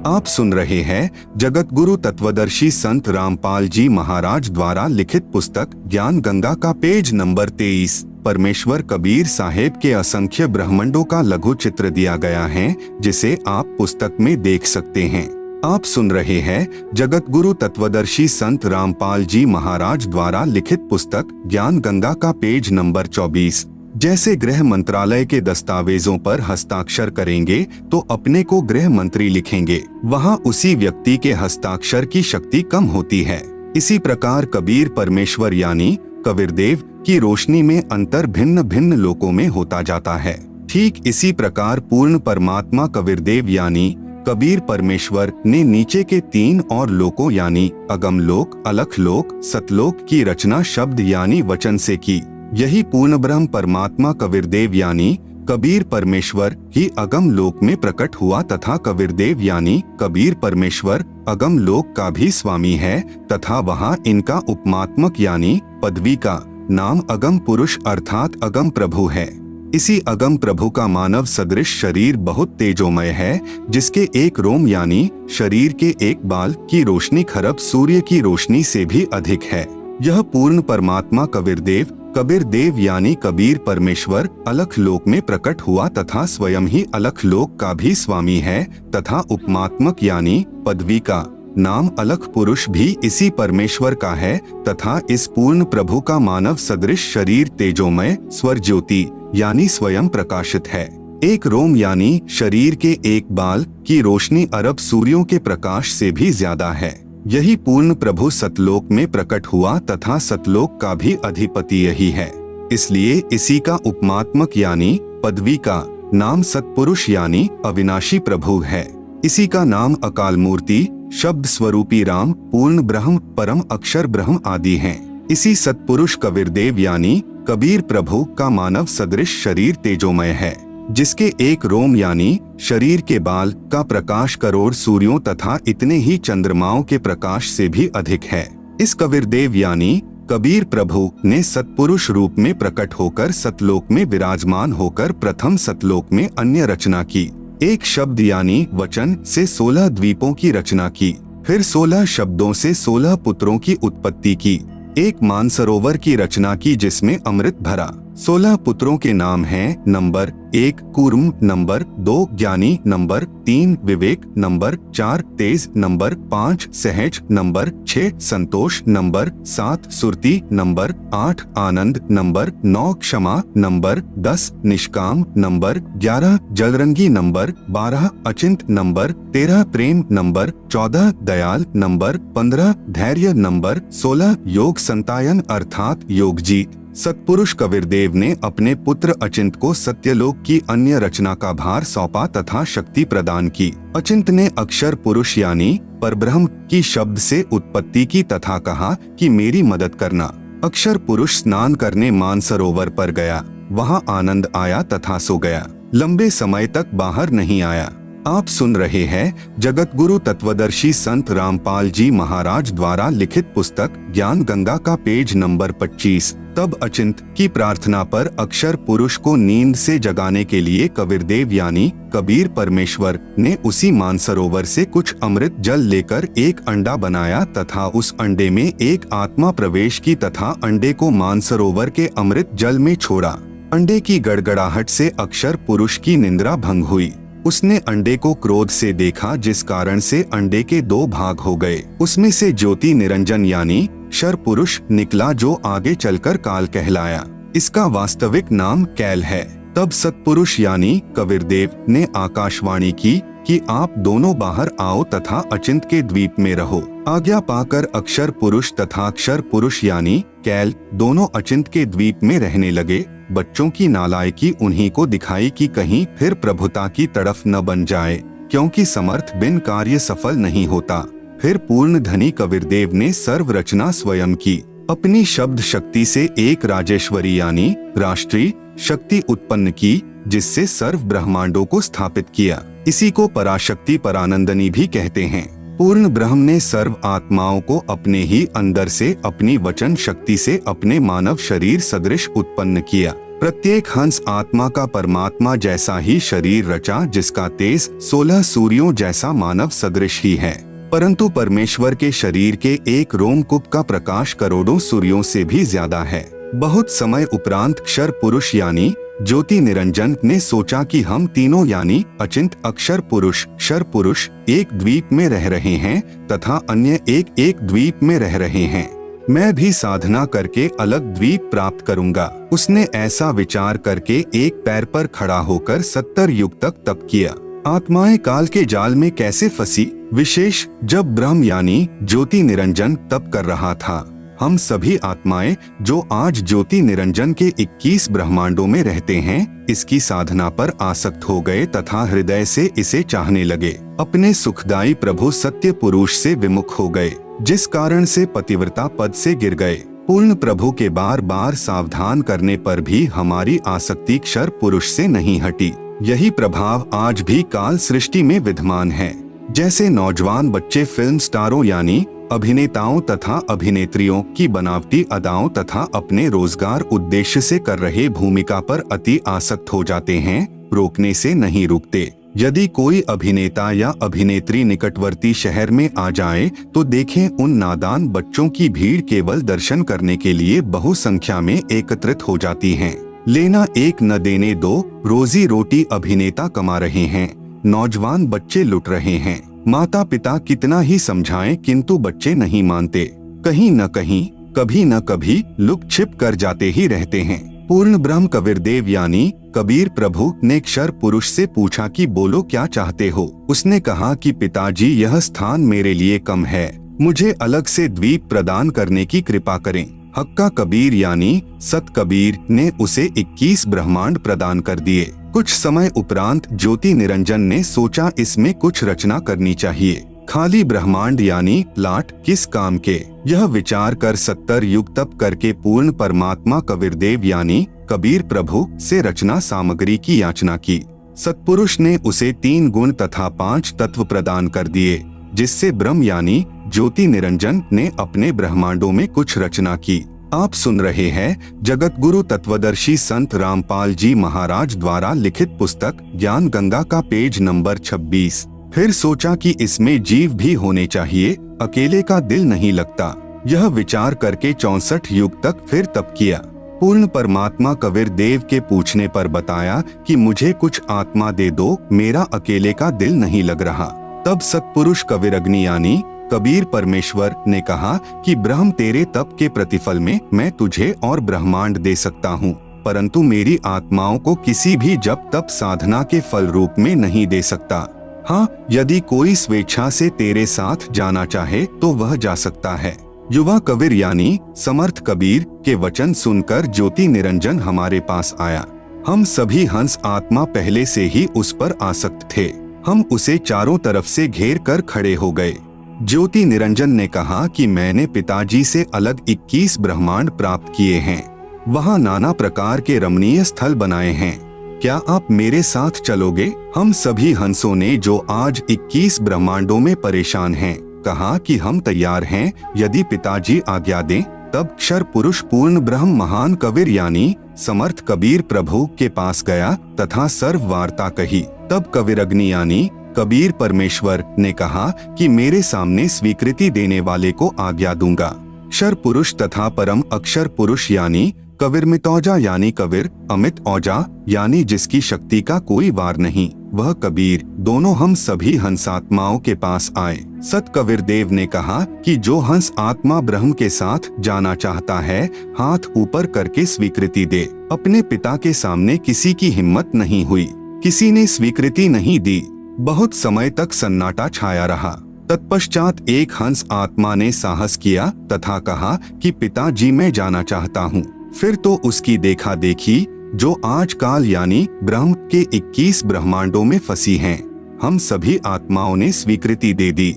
आप सुन रहे हैं जगत गुरु तत्वदर्शी संत रामपाल जी महाराज द्वारा लिखित पुस्तक ज्ञान गंगा का पेज नंबर 23। परमेश्वर कबीर साहेब के असंख्य ब्रह्मांडों का लघु चित्र दिया गया है, जिसे आप पुस्तक में देख सकते हैं। आप सुन रहे हैं जगत गुरु तत्वदर्शी संत रामपाल जी महाराज द्वारा लिखित पुस्तक ज्ञान गंगा का पेज नंबर 24। जैसे गृह मंत्रालय के दस्तावेजों पर हस्ताक्षर करेंगे तो अपने को गृह मंत्री लिखेंगे, वहाँ उसी व्यक्ति के हस्ताक्षर की शक्ति कम होती है। इसी प्रकार कबीर परमेश्वर यानी कबीरदेव की रोशनी में अंतर भिन्न भिन्न लोकों में होता जाता है। ठीक इसी प्रकार पूर्ण परमात्मा कबीरदेव यानी कबीर परमेश्वर ने नीचे के 3 और लोकों यानी अगम लोक, अलख लोक, सतलोक की रचना शब्द यानी वचन से की। यही पूर्ण ब्रह्म परमात्मा कबीरदेव यानी कबीर परमेश्वर ही अगम लोक में प्रकट हुआ तथा कबीरदेव यानी कबीर परमेश्वर अगम लोक का भी स्वामी है तथा वहाँ इनका उपमात्मक यानी पदवी का नाम अगम पुरुष अर्थात अगम प्रभु है। इसी अगम प्रभु का मानव सदृश शरीर बहुत तेजोमय है, जिसके एक रोम यानी शरीर के एक बाल की रोशनी खरब सूर्य की रोशनी से भी अधिक है। यह पूर्ण परमात्मा कबीरदेव यानी कबीर परमेश्वर अलख लोक में प्रकट हुआ तथा स्वयं ही अलख लोक का भी स्वामी है तथा उपमात्मक यानी पदवी का नाम अलख पुरुष भी इसी परमेश्वर का है तथा इस पूर्ण प्रभु का मानव सदृश शरीर तेजोमय स्वर ज्योति यानी स्वयं प्रकाशित है। एक रोम यानी शरीर के एक बाल की रोशनी अरब सूर्यों के प्रकाश से भी ज्यादा है। यही पूर्ण प्रभु सतलोक में प्रकट हुआ तथा सतलोक का भी अधिपति यही है, इसलिए इसी का उपमात्मक यानी पदवी का नाम सतपुरुष यानी अविनाशी प्रभु है। इसी का नाम अकाल मूर्ति, शब्द स्वरूपी राम, पूर्ण ब्रह्म, परम अक्षर ब्रह्म आदि हैं। इसी सतपुरुष कबीरदेव यानी कबीर प्रभु का मानव सदृश शरीर तेजोमय है, जिसके एक रोम यानी शरीर के बाल का प्रकाश करोड़ सूर्यों तथा इतने ही चंद्रमाओं के प्रकाश से भी अधिक है। इस कबीरदेव यानी कबीर प्रभु ने सतपुरुष रूप में प्रकट होकर सतलोक में विराजमान होकर प्रथम सतलोक में अन्य रचना की। एक शब्द यानी वचन से 16 द्वीपों की रचना की, फिर 16 शब्दों से 16 पुत्रों की उत्पत्ति की। एक मानसरोवर की रचना की जिसमें अमृत भरा। 16 पुत्रों के नाम हैं नंबर 1 कूर्म, नंबर 2 ज्ञानी, नंबर 3 विवेक, नंबर 4 तेज, नंबर 5 सहज, नंबर 6 संतोष, नंबर 7 सुरती, नंबर 8 आनंद, नंबर 9 क्षमा, नंबर 10 निष्काम, नंबर 11 जलरंगी, नंबर 12 अचिंत, नंबर 13 प्रेम, नंबर 14 दयाल, नंबर 15 धैर्य, नंबर 16 योग संतायन अर्थात योगजीत। सतपुरुष कबीरदेव ने अपने पुत्र अचिंत को सत्यलोक की अन्य रचना का भार सौंपा तथा शक्ति प्रदान की। अचिंत ने अक्षर पुरुष यानी परब्रह्म की शब्द से उत्पत्ति की तथा कहा कि मेरी मदद करना। अक्षर पुरुष स्नान करने मानसरोवर पर गया, वहाँ आनंद आया तथा सो गया, लंबे समय तक बाहर नहीं आया। आप सुन रहे हैं जगत गुरु तत्वदर्शी संत रामपाल जी महाराज द्वारा लिखित पुस्तक ज्ञान गंगा का पेज नंबर 25। तब अचिंत की प्रार्थना पर अक्षर पुरुष को नींद से जगाने के लिए कबीरदेव यानी कबीर परमेश्वर ने उसी मानसरोवर से कुछ अमृत जल लेकर एक अंडा बनाया तथा उस अंडे में एक आत्मा प्रवेश की तथा अंडे को मानसरोवर के अमृत जल में छोड़ा। अंडे की गड़गड़ाहट से अक्षर पुरुष की निंद्रा भंग हुई। उसने अंडे को क्रोध से देखा, जिस कारण से अंडे के 2 भाग हो गए। उसमें से ज्योति निरंजन यानी शर पुरुष निकला, जो आगे चलकर काल कहलाया। इसका वास्तविक नाम कैल है। तब सतपुरुष यानी कबीरदेव ने आकाशवाणी की कि आप दोनों बाहर आओ तथा अचिंत के द्वीप में रहो। आज्ञा पाकर अक्षर पुरुष तथा अक्षर पुरुष यानी कैल दोनों अचिंत के द्वीप में रहने लगे। बच्चों की नालायकी उन्हीं को दिखाई कि कहीं फिर प्रभुता की तरफ न बन जाए, क्योंकि समर्थ बिन कार्य सफल नहीं होता। फिर पूर्ण धनी कबीरदेव ने सर्व रचना स्वयं की। अपनी शब्द शक्ति से एक राजेश्वरी यानी राष्ट्रीय शक्ति उत्पन्न की, जिससे सर्व ब्रह्मांडों को स्थापित किया। इसी को पराशक्ति परानंदनी भी कहते हैं। पूर्ण ब्रह्म ने सर्व आत्माओं को अपने ही अंदर से अपनी वचन शक्ति से अपने मानव शरीर सदृश उत्पन्न किया। प्रत्येक हंस आत्मा का परमात्मा जैसा ही शरीर रचा, जिसका तेज 16 सूर्यों जैसा मानव सदृश ही है। परंतु परमेश्वर के शरीर के एक रोमकूप का प्रकाश करोड़ों सूर्यों से भी ज्यादा है। बहुत समय उपरांत क्षर पुरुष यानी ज्योति निरंजन ने सोचा कि हम तीनों यानी अचिंत, अक्षर पुरुष, क्षर पुरुष एक द्वीप में रह रहे हैं तथा अन्य एक द्वीप में रह रहे हैं। मैं भी साधना करके अलग द्वीप प्राप्त करूंगा। उसने ऐसा विचार करके एक पैर पर खड़ा होकर 70 युग तक तप किया। आत्माएं काल के जाल में कैसे फंसी, विशेष जब ब्रह्म यानी ज्योति निरंजन तप कर रहा था। हम सभी आत्माएं जो आज ज्योति निरंजन के 21 ब्रह्मांडों में रहते हैं, इसकी साधना पर आसक्त हो गए तथा हृदय से इसे चाहने लगे। अपने सुखदायी प्रभु सत्य पुरुष से विमुख हो गए, जिस कारण से पतिव्रता पद से गिर गए। पूर्ण प्रभु के बार बार सावधान करने पर भी हमारी आसक्ति क्षर पुरुष से नहीं हटी। यही प्रभाव आज भी काल सृष्टि में विद्यमान है। जैसे नौजवान बच्चे फिल्म स्टारों यानी अभिनेताओं तथा अभिनेत्रियों की बनावटी अदाओं तथा अपने रोजगार उद्देश्य से कर रहे भूमिका पर अति आसक्त हो जाते हैं, रोकने से नहीं रुकते। यदि कोई अभिनेता या अभिनेत्री निकटवर्ती शहर में आ जाए तो देखें उन नादान बच्चों की भीड़ केवल दर्शन करने के लिए बहुसंख्या में एकत्रित हो जाती है। लेना एक न देने दो, रोजी रोटी अभिनेता कमा रहे हैं, नौजवान बच्चे लुट रहे हैं। माता पिता कितना ही समझाएं किंतु बच्चे नहीं मानते। कहीं न कहीं, कभी न कभी लुक छिप कर जाते ही रहते हैं। पूर्ण ब्रह्म कबीरदेव यानी कबीर प्रभु ने क्षर पुरुष से पूछा कि बोलो क्या चाहते हो। उसने कहा कि पिताजी, यह स्थान मेरे लिए कम है, मुझे अलग से द्वीप प्रदान करने की कृपा करें। हक्का कबीर यानी सत कबीर ने उसे 21 ब्रह्मांड प्रदान कर दिए। कुछ समय उपरांत ज्योति निरंजन ने सोचा इसमें कुछ रचना करनी चाहिए। खाली ब्रह्मांड यानी लाट किस काम के। यह विचार कर 70 युग तप करके पूर्ण परमात्मा कबीरदेव यानी कबीर प्रभु से रचना सामग्री की याचना की। सतपुरुष ने उसे 3 गुण तथा 5 तत्व प्रदान कर दिए, जिससे ब्रह्म यानी ज्योति निरंजन ने अपने ब्रह्मांडों में कुछ रचना की। आप सुन रहे हैं जगत गुरु तत्वदर्शी संत रामपाल जी महाराज द्वारा लिखित पुस्तक ज्ञान गंगा का पेज नंबर 26। फिर सोचा कि इसमें जीव भी होने चाहिए, अकेले का दिल नहीं लगता। यह विचार करके 64 युग तक फिर तप किया। पूर्ण परमात्मा कबीर देव के पूछने पर बताया कि मुझे कुछ आत्मा दे दो, मेरा अकेले का दिल नहीं लग रहा। तब सतपुरुष कबीर अग्नि यानी कबीर परमेश्वर ने कहा कि ब्रह्म, तेरे तप के प्रतिफल में मैं तुझे और ब्रह्मांड दे सकता हूँ, परंतु मेरी आत्माओं को किसी भी जप तप साधना के फल रूप में नहीं दे सकता। हाँ, यदि कोई स्वेच्छा से तेरे साथ जाना चाहे तो वह जा सकता है। युवा कबीर यानी समर्थ कबीर के वचन सुनकर ज्योति निरंजन हमारे पास आया। हम सभी हंस आत्मा पहले से ही उस पर आसक्त थे। हम उसे चारों तरफ से घेर कर खड़े हो गए। ज्योति निरंजन ने कहा कि मैंने पिताजी से अलग 21 ब्रह्मांड प्राप्त किए हैं, वहाँ नाना प्रकार के रमणीय स्थल बनाए हैं, क्या आप मेरे साथ चलोगे? हम सभी हंसों ने जो आज 21 ब्रह्मांडों में परेशान हैं, कहा कि हम तैयार हैं, यदि पिताजी आज्ञा दें। तब क्षर पुरुष पूर्ण ब्रह्म महान कबीर यानी समर्थ कबीर प्रभु के पास गया तथा सर्व वार्ता कही। तब कबीर अग्नि यानी कबीर परमेश्वर ने कहा कि मेरे सामने स्वीकृति देने वाले को आज्ञा दूंगा। क्षर पुरुष तथा परम अक्षर पुरुष यानी कबीर मितौजा यानी कबीर अमित औजा यानी जिसकी शक्ति का कोई वार नहीं, वह कबीर दोनों हम सभी हंसात्माओं के पास आए। सत कबीर देव ने कहा कि जो हंस आत्मा ब्रह्म के साथ जाना चाहता है, हाथ ऊपर करके स्वीकृति दे। अपने पिता के सामने किसी की हिम्मत नहीं हुई, किसी ने स्वीकृति नहीं दी। बहुत समय तक सन्नाटा छाया रहा। तत्पश्चात एक हंस आत्मा ने साहस किया तथा कहा कि पिताजी, मैं जाना चाहता हूँ। फिर तो उसकी देखा देखी जो आज काल यानी ब्रह्म के 21 ब्रह्मांडों में फंसी हैं, हम सभी आत्माओं ने स्वीकृति दे दी।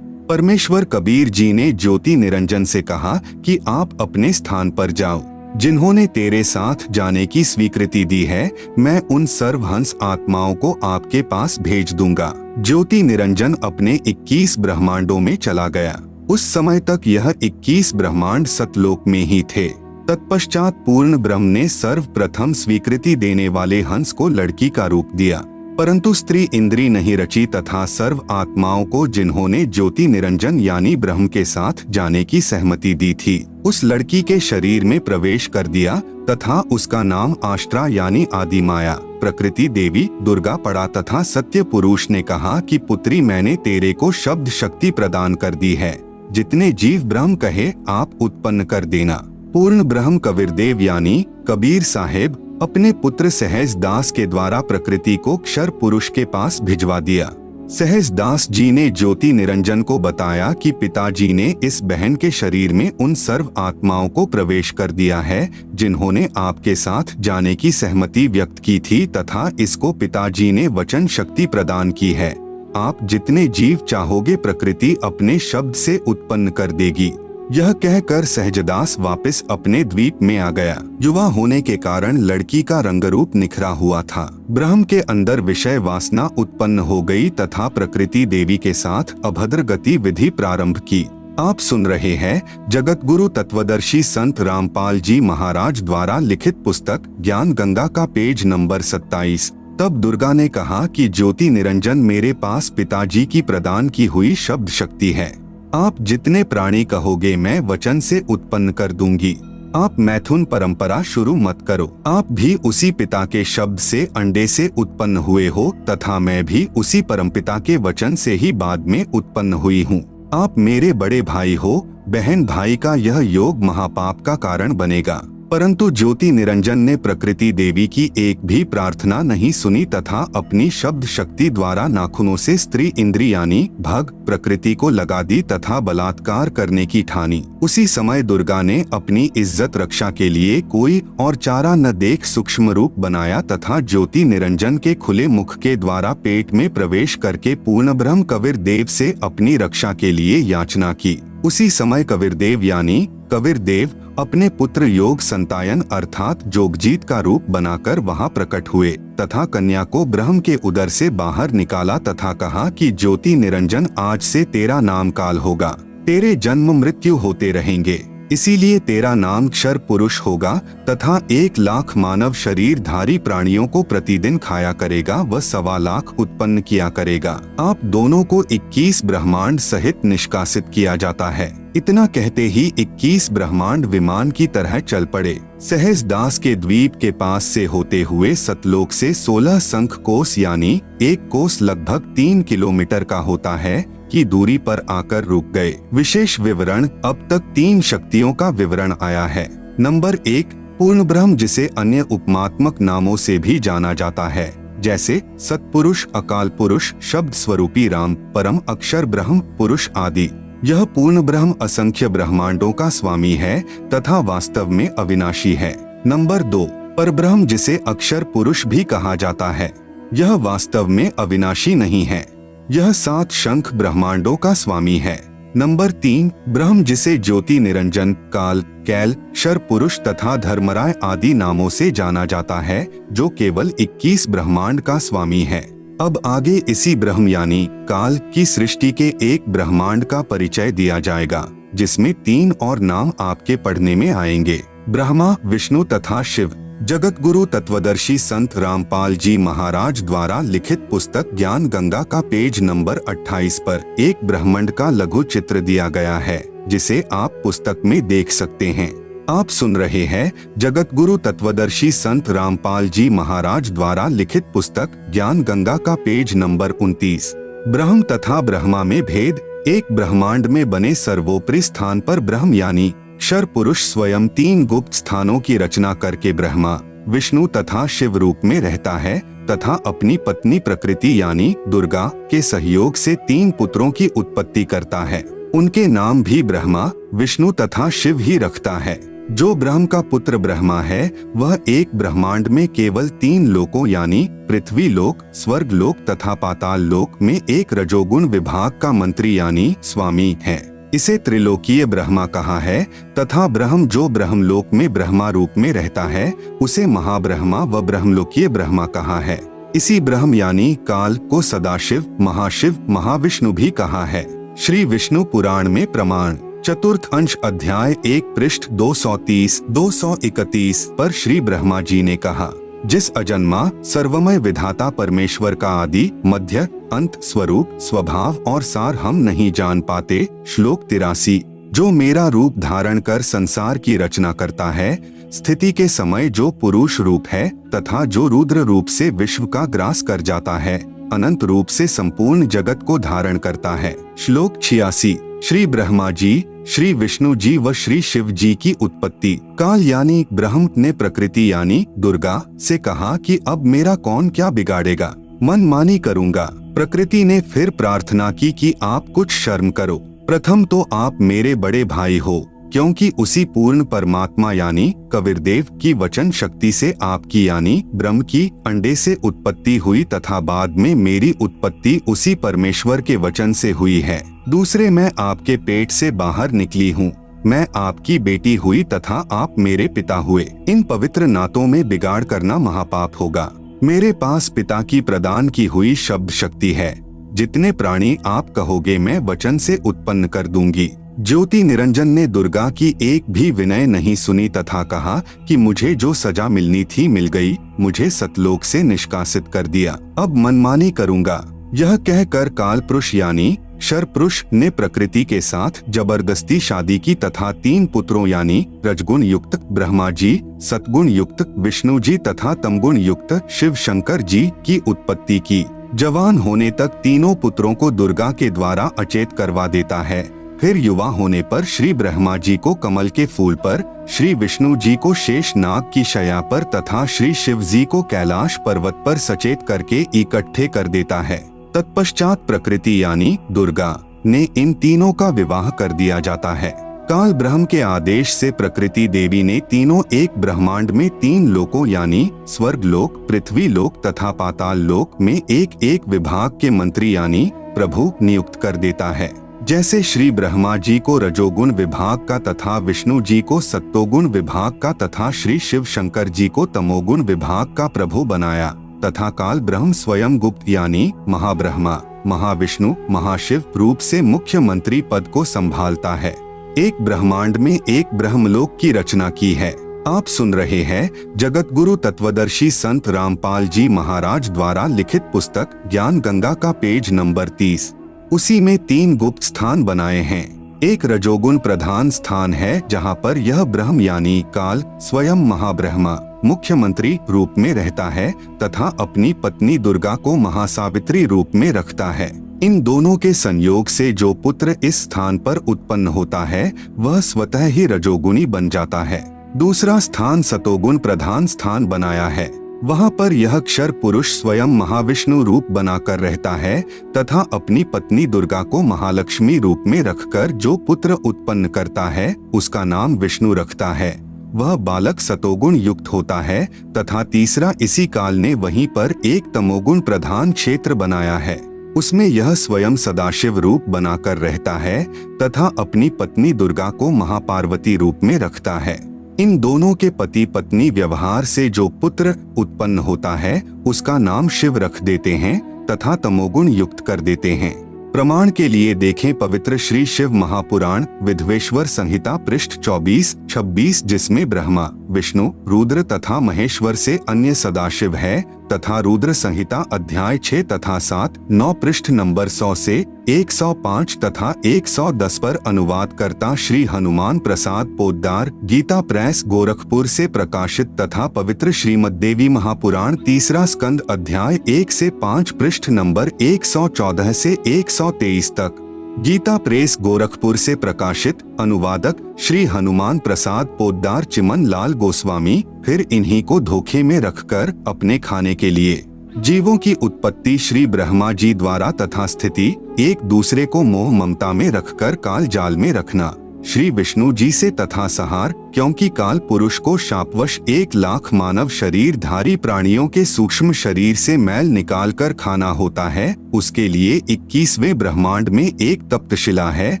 परमेश्वर कबीर जी ने ज्योति निरंजन से कहा कि आप अपने स्थान पर जाओ। जिन्होंने तेरे साथ जाने की स्वीकृति दी है, मैं उन सर्वहंस आत्माओं को आपके पास भेज दूंगा। ज्योति निरंजन अपने 21 ब्रह्मांडों में चला गया। उस समय तक यह 21 ब्रह्मांड सतलोक में ही थे। तत्पश्चात पूर्ण ब्रह्म ने सर्वप्रथम स्वीकृति देने वाले हंस को लड़की का रूप दिया, परंतु स्त्री इंद्री नहीं रची तथा सर्व आत्माओं को जिन्होंने ज्योति निरंजन यानी ब्रह्म के साथ जाने की सहमति दी थी, उस लड़की के शरीर में प्रवेश कर दिया तथा उसका नाम आष्ट्रा यानी आदि माया प्रकृति देवी दुर्गा पड़ा तथा सत्य पुरुष ने कहा कि पुत्री मैंने तेरे को शब्द शक्ति प्रदान कर दी है, जितने जीव ब्रह्म कहे आप उत्पन्न कर देना। पूर्ण ब्रह्म कबीरदेव यानी कबीर साहेब अपने पुत्र सहज दास के द्वारा प्रकृति को क्षर पुरुष के पास भिजवा दिया। सहज दास जी ने ज्योति निरंजन को बताया कि पिताजी ने इस बहन के शरीर में उन सर्व आत्माओं को प्रवेश कर दिया है जिन्होंने आपके साथ जाने की सहमति व्यक्त की थी तथा इसको पिताजी ने वचन शक्ति प्रदान की है। आप जितने जीव चाहोगे प्रकृति अपने शब्द से उत्पन्न कर देगी। यह कहकर सहजदास वापस अपने द्वीप में आ गया। युवा होने के कारण लड़की का रंगरूप निखरा हुआ था। ब्रह्म के अंदर विषय वासना उत्पन्न हो गई तथा प्रकृति देवी के साथ अभद्र गति विधि प्रारंभ की। आप सुन रहे हैं जगत गुरु तत्वदर्शी संत रामपाल जी महाराज द्वारा लिखित पुस्तक ज्ञान गंगा का पेज नंबर 27। तब दुर्गा ने कहा कि ज्योति निरंजन मेरे पास पिताजी की प्रदान की हुई शब्द शक्ति है। आप जितने प्राणी कहोगे मैं वचन से उत्पन्न कर दूंगी। आप मैथुन परंपरा शुरू मत करो। आप भी उसी पिता के शब्द से अंडे से उत्पन्न हुए हो तथा मैं भी उसी परमपिता के वचन से ही बाद में उत्पन्न हुई हूँ। आप मेरे बड़े भाई हो। बहन भाई का यह योग महापाप का कारण बनेगा। परंतु ज्योति निरंजन ने प्रकृति देवी की एक भी प्रार्थना नहीं सुनी तथा अपनी शब्द शक्ति द्वारा नाखूनों से स्त्री इंद्री यानी भग प्रकृति को लगा दी तथा बलात्कार करने की ठानी। उसी समय दुर्गा ने अपनी इज्जत रक्षा के लिए कोई और चारा न देख सूक्ष्म रूप बनाया तथा ज्योति निरंजन के खुले मुख के द्वारा पेट में प्रवेश करके पूर्ण ब्रह्म कबीरदेव से अपनी रक्षा के लिए याचना की। उसी समय कबीरदेव यानी कबीरदेव अपने पुत्र योग संतायन अर्थात जोगजीत का रूप बनाकर वहां प्रकट हुए तथा कन्या को ब्रह्म के उदर से बाहर निकाला तथा कहा कि ज्योति निरंजन आज से तेरा नाम काल होगा। तेरे जन्म मृत्यु होते रहेंगे, इसीलिए तेरा नाम क्षर पुरुष होगा तथा 1 लाख मानव शरीरधारी प्राणियों को प्रतिदिन खाया करेगा व 1.25 लाख उत्पन्न किया करेगा। आप दोनों को 21 ब्रह्मांड सहित निष्कासित किया जाता है। इतना कहते ही 21 ब्रह्मांड विमान की तरह चल पड़े। सहज दास के द्वीप के पास से होते हुए सतलोक से 16 शंख कोस यानी 1 कोस लगभग 3 किलोमीटर का होता है की दूरी पर आकर रुक गए। विशेष विवरण अब तक 3 शक्तियों का विवरण आया है। नंबर 1 पूर्ण ब्रह्म जिसे अन्य उपमात्मक नामों से भी जाना जाता है जैसे सतपुरुष अकाल पुरुष शब्द स्वरूपी राम परम अक्षर ब्रह्म पुरुष आदि। यह पूर्ण ब्रह्म असंख्य ब्रह्मांडों का स्वामी है तथा वास्तव में अविनाशी है। नंबर 2 परब्रह्म जिसे अक्षर पुरुष भी कहा जाता है, यह वास्तव में अविनाशी नहीं है। यह 7 शंख ब्रह्मांडों का स्वामी है। नंबर 3 ब्रह्म जिसे ज्योति निरंजन काल कैल शर पुरुष तथा धर्मराय आदि नामों से जाना जाता है जो केवल 21 ब्रह्मांड का स्वामी है। अब आगे इसी ब्रह्म यानी काल की सृष्टि के एक ब्रह्मांड का परिचय दिया जाएगा जिसमें 3 और नाम आपके पढ़ने में आएंगे, ब्रह्मा विष्णु तथा शिव। जगत गुरु तत्वदर्शी संत रामपाल जी महाराज द्वारा लिखित पुस्तक ज्ञान गंगा का पेज नंबर 28 पर एक ब्रह्मांड का लघु चित्र दिया गया है जिसे आप पुस्तक में देख सकते हैं। आप सुन रहे हैं जगत गुरु तत्वदर्शी संत रामपाल जी महाराज द्वारा लिखित पुस्तक ज्ञान गंगा का पेज नंबर 29। ब्रह्म तथा ब्रह्मा में भेद। एक ब्रह्मांड में बने सर्वोपरि स्थान पर ब्रह्म यानी क्षर पुरुष स्वयं 3 गुप्त स्थानों की रचना करके ब्रह्मा विष्णु तथा शिव रूप में रहता है तथा अपनी पत्नी प्रकृति यानी दुर्गा के सहयोग से 3 पुत्रों की उत्पत्ति करता है। उनके नाम भी ब्रह्मा विष्णु तथा शिव ही रखता है। जो ब्रह्म का पुत्र ब्रह्मा है वह एक ब्रह्मांड में केवल 3 लोकों यानी पृथ्वी लोक स्वर्ग लोक तथा पाताल लोक में एक रजोगुण विभाग का मंत्री यानी स्वामी है। इसे त्रिलोकीय ब्रह्मा कहा है तथा ब्रह्म जो ब्रह्मलोक में ब्रह्मा रूप में रहता है उसे महाब्रह्मा व ब्रह्मलोकीय ब्रह्मा कहा है। इसी ब्रह्म यानी काल को सदाशिव महाशिव महाविष्णु भी कहा है। श्री विष्णु पुराण में प्रमाण चतुर्थ अंश अध्याय 1 पृष्ठ 230-231 पर श्री ब्रह्मा जी ने कहा, जिस अजन्मा सर्वमय विधाता परमेश्वर का आदि मध्य अंत स्वरूप स्वभाव और सार हम नहीं जान पाते। श्लोक 83। जो मेरा रूप धारण कर संसार की रचना करता है, स्थिति के समय जो पुरुष रूप है तथा जो रुद्र रूप से विश्व का ग्रास कर जाता है, अनंत रूप से संपूर्ण जगत को धारण करता है। श्लोक 86। श्री ब्रह्मा जी, श्री विष्णु जी व श्री शिव जी की उत्पत्ति काल यानी ब्रह्म ने प्रकृति यानी दुर्गा से कहा कि अब मेरा कौन क्या बिगाड़ेगा, मनमानी करूंगा। प्रकृति ने फिर प्रार्थना की कि आप कुछ शर्म करो। प्रथम तो आप मेरे बड़े भाई हो, क्योंकि उसी पूर्ण परमात्मा यानी कबीरदेव की वचन शक्ति से आपकी यानी ब्रह्म की अंडे से उत्पत्ति हुई तथा बाद में मेरी उत्पत्ति उसी परमेश्वर के वचन से हुई है। दूसरे, मैं आपके पेट से बाहर निकली हूँ, मैं आपकी बेटी हुई तथा आप मेरे पिता हुए। इन पवित्र नातों में बिगाड़ करना महापाप होगा। मेरे पास पिता की प्रदान की हुई शब्द शक्ति है। जितने प्राणी आप कहोगे मैं वचन से उत्पन्न कर दूंगी। ज्योति निरंजन ने दुर्गा की एक भी विनय नहीं सुनी तथा कहा कि मुझे जो सजा मिलनी थी मिल गई, मुझे सतलोक से निष्कासित कर दिया, अब मनमानी करूंगा। यह कहकर काल पुरुष यानी शर पुरुष ने प्रकृति के साथ जबरदस्ती शादी की तथा 3 पुत्रों यानी रजगुण युक्त ब्रह्मा जी, सतगुण युक्त विष्णु जी तथा तमगुण युक्त शिव शंकर जी की उत्पत्ति की। जवान होने तक तीनों पुत्रों को दुर्गा के द्वारा अचेत करवा देता है। फिर युवा होने पर श्री ब्रह्मा जी को कमल के फूल पर, श्री विष्णु जी को शेष नाग की शया पर तथा श्री शिव जी को कैलाश पर्वत पर सचेत करके इकट्ठे कर देता है। तत्पश्चात प्रकृति यानी दुर्गा ने इन तीनों का विवाह कर दिया जाता है। काल ब्रह्म के आदेश से प्रकृति देवी ने तीनों एक ब्रह्मांड में 3 लोकों यानी स्वर्ग लोक, पृथ्वी लोक तथा पाताल लोक में एक एक विभाग के मंत्री यानी प्रभु नियुक्त कर देता है। जैसे श्री ब्रह्मा जी को रजोगुण विभाग का तथा विष्णु जी को सत्तोगुण विभाग का तथा श्री शिव शंकर जी को तमोगुण विभाग का प्रभु बनाया तथा काल ब्रह्म स्वयं गुप्त यानी महाब्रह्मा, महाविष्णु, महाशिव रूप से मुख्य मंत्री पद को संभालता है। एक ब्रह्मांड में एक ब्रह्मलोक की रचना की है। आप सुन रहे हैं जगत गुरु तत्वदर्शी संत रामपाल जी महाराज द्वारा लिखित पुस्तक ज्ञान गंगा का पेज नंबर 30। उसी में 3 गुप्त स्थान बनाए हैं। एक रजोगुण प्रधान स्थान है जहाँ पर यह ब्रह्म यानी काल स्वयं महाब्रह्मा मुख्यमंत्री रूप में रहता है तथा अपनी पत्नी दुर्गा को महासावित्री रूप में रखता है। इन दोनों के संयोग से जो पुत्र इस स्थान पर उत्पन्न होता है वह स्वतः ही रजोगुणी बन जाता है। दूसरा स्थान सतोगुण प्रधान स्थान बनाया है। वहाँ पर यह क्षर पुरुष स्वयं महाविष्णु रूप बनाकर रहता है तथा अपनी पत्नी दुर्गा को महालक्ष्मी रूप में रखकर जो पुत्र उत्पन्न करता है उसका नाम विष्णु रखता है। वह बालक सतोगुण युक्त होता है तथा तीसरा इसी काल ने वहीं पर एक तमोगुण प्रधान क्षेत्र बनाया है। उसमें यह स्वयं सदाशिव रूप बनाकर रहता है तथा अपनी पत्नी दुर्गा को महापार्वती रूप में रखता है। इन दोनों के पति पत्नी व्यवहार से जो पुत्र उत्पन्न होता है उसका नाम शिव रख देते हैं तथा तमोगुण युक्त कर देते हैं। प्रमाण के लिए देखें पवित्र श्री शिव महापुराण विधवेश्वर संहिता पृष्ठ 24-26 जिसमें ब्रह्मा, विष्णु, रुद्र तथा महेश्वर से अन्य सदाशिव है तथा रुद्र संहिता अध्याय 6 तथा 7-9 पृष्ठ नंबर 100 से 105 तथा 110 पर अनुवाद करता श्री हनुमान प्रसाद पोद्दार गीता प्रेस गोरखपुर से प्रकाशित तथा पवित्र श्रीमद् देवी महापुराण तीसरा स्कंद अध्याय 1 से 5 पृष्ठ नंबर 114 से 123 तक गीता प्रेस गोरखपुर से प्रकाशित। अनुवादक श्री हनुमान प्रसाद पोद्दार चिमन लाल गोस्वामी। फिर इन्हीं को धोखे में रखकर अपने खाने के लिए जीवों की उत्पत्ति श्री ब्रह्मा जी द्वारा तथा स्थिति एक दूसरे को मोह ममता में रखकर काल जाल में रखना श्री विष्णु जी से तथा सहार, क्योंकि काल पुरुष को शापवश 1 लाख मानव शरीर धारी प्राणियों के सूक्ष्म शरीर से मैल निकाल कर खाना होता है। उसके लिए 21वें ब्रह्मांड में एक तप्तशिला है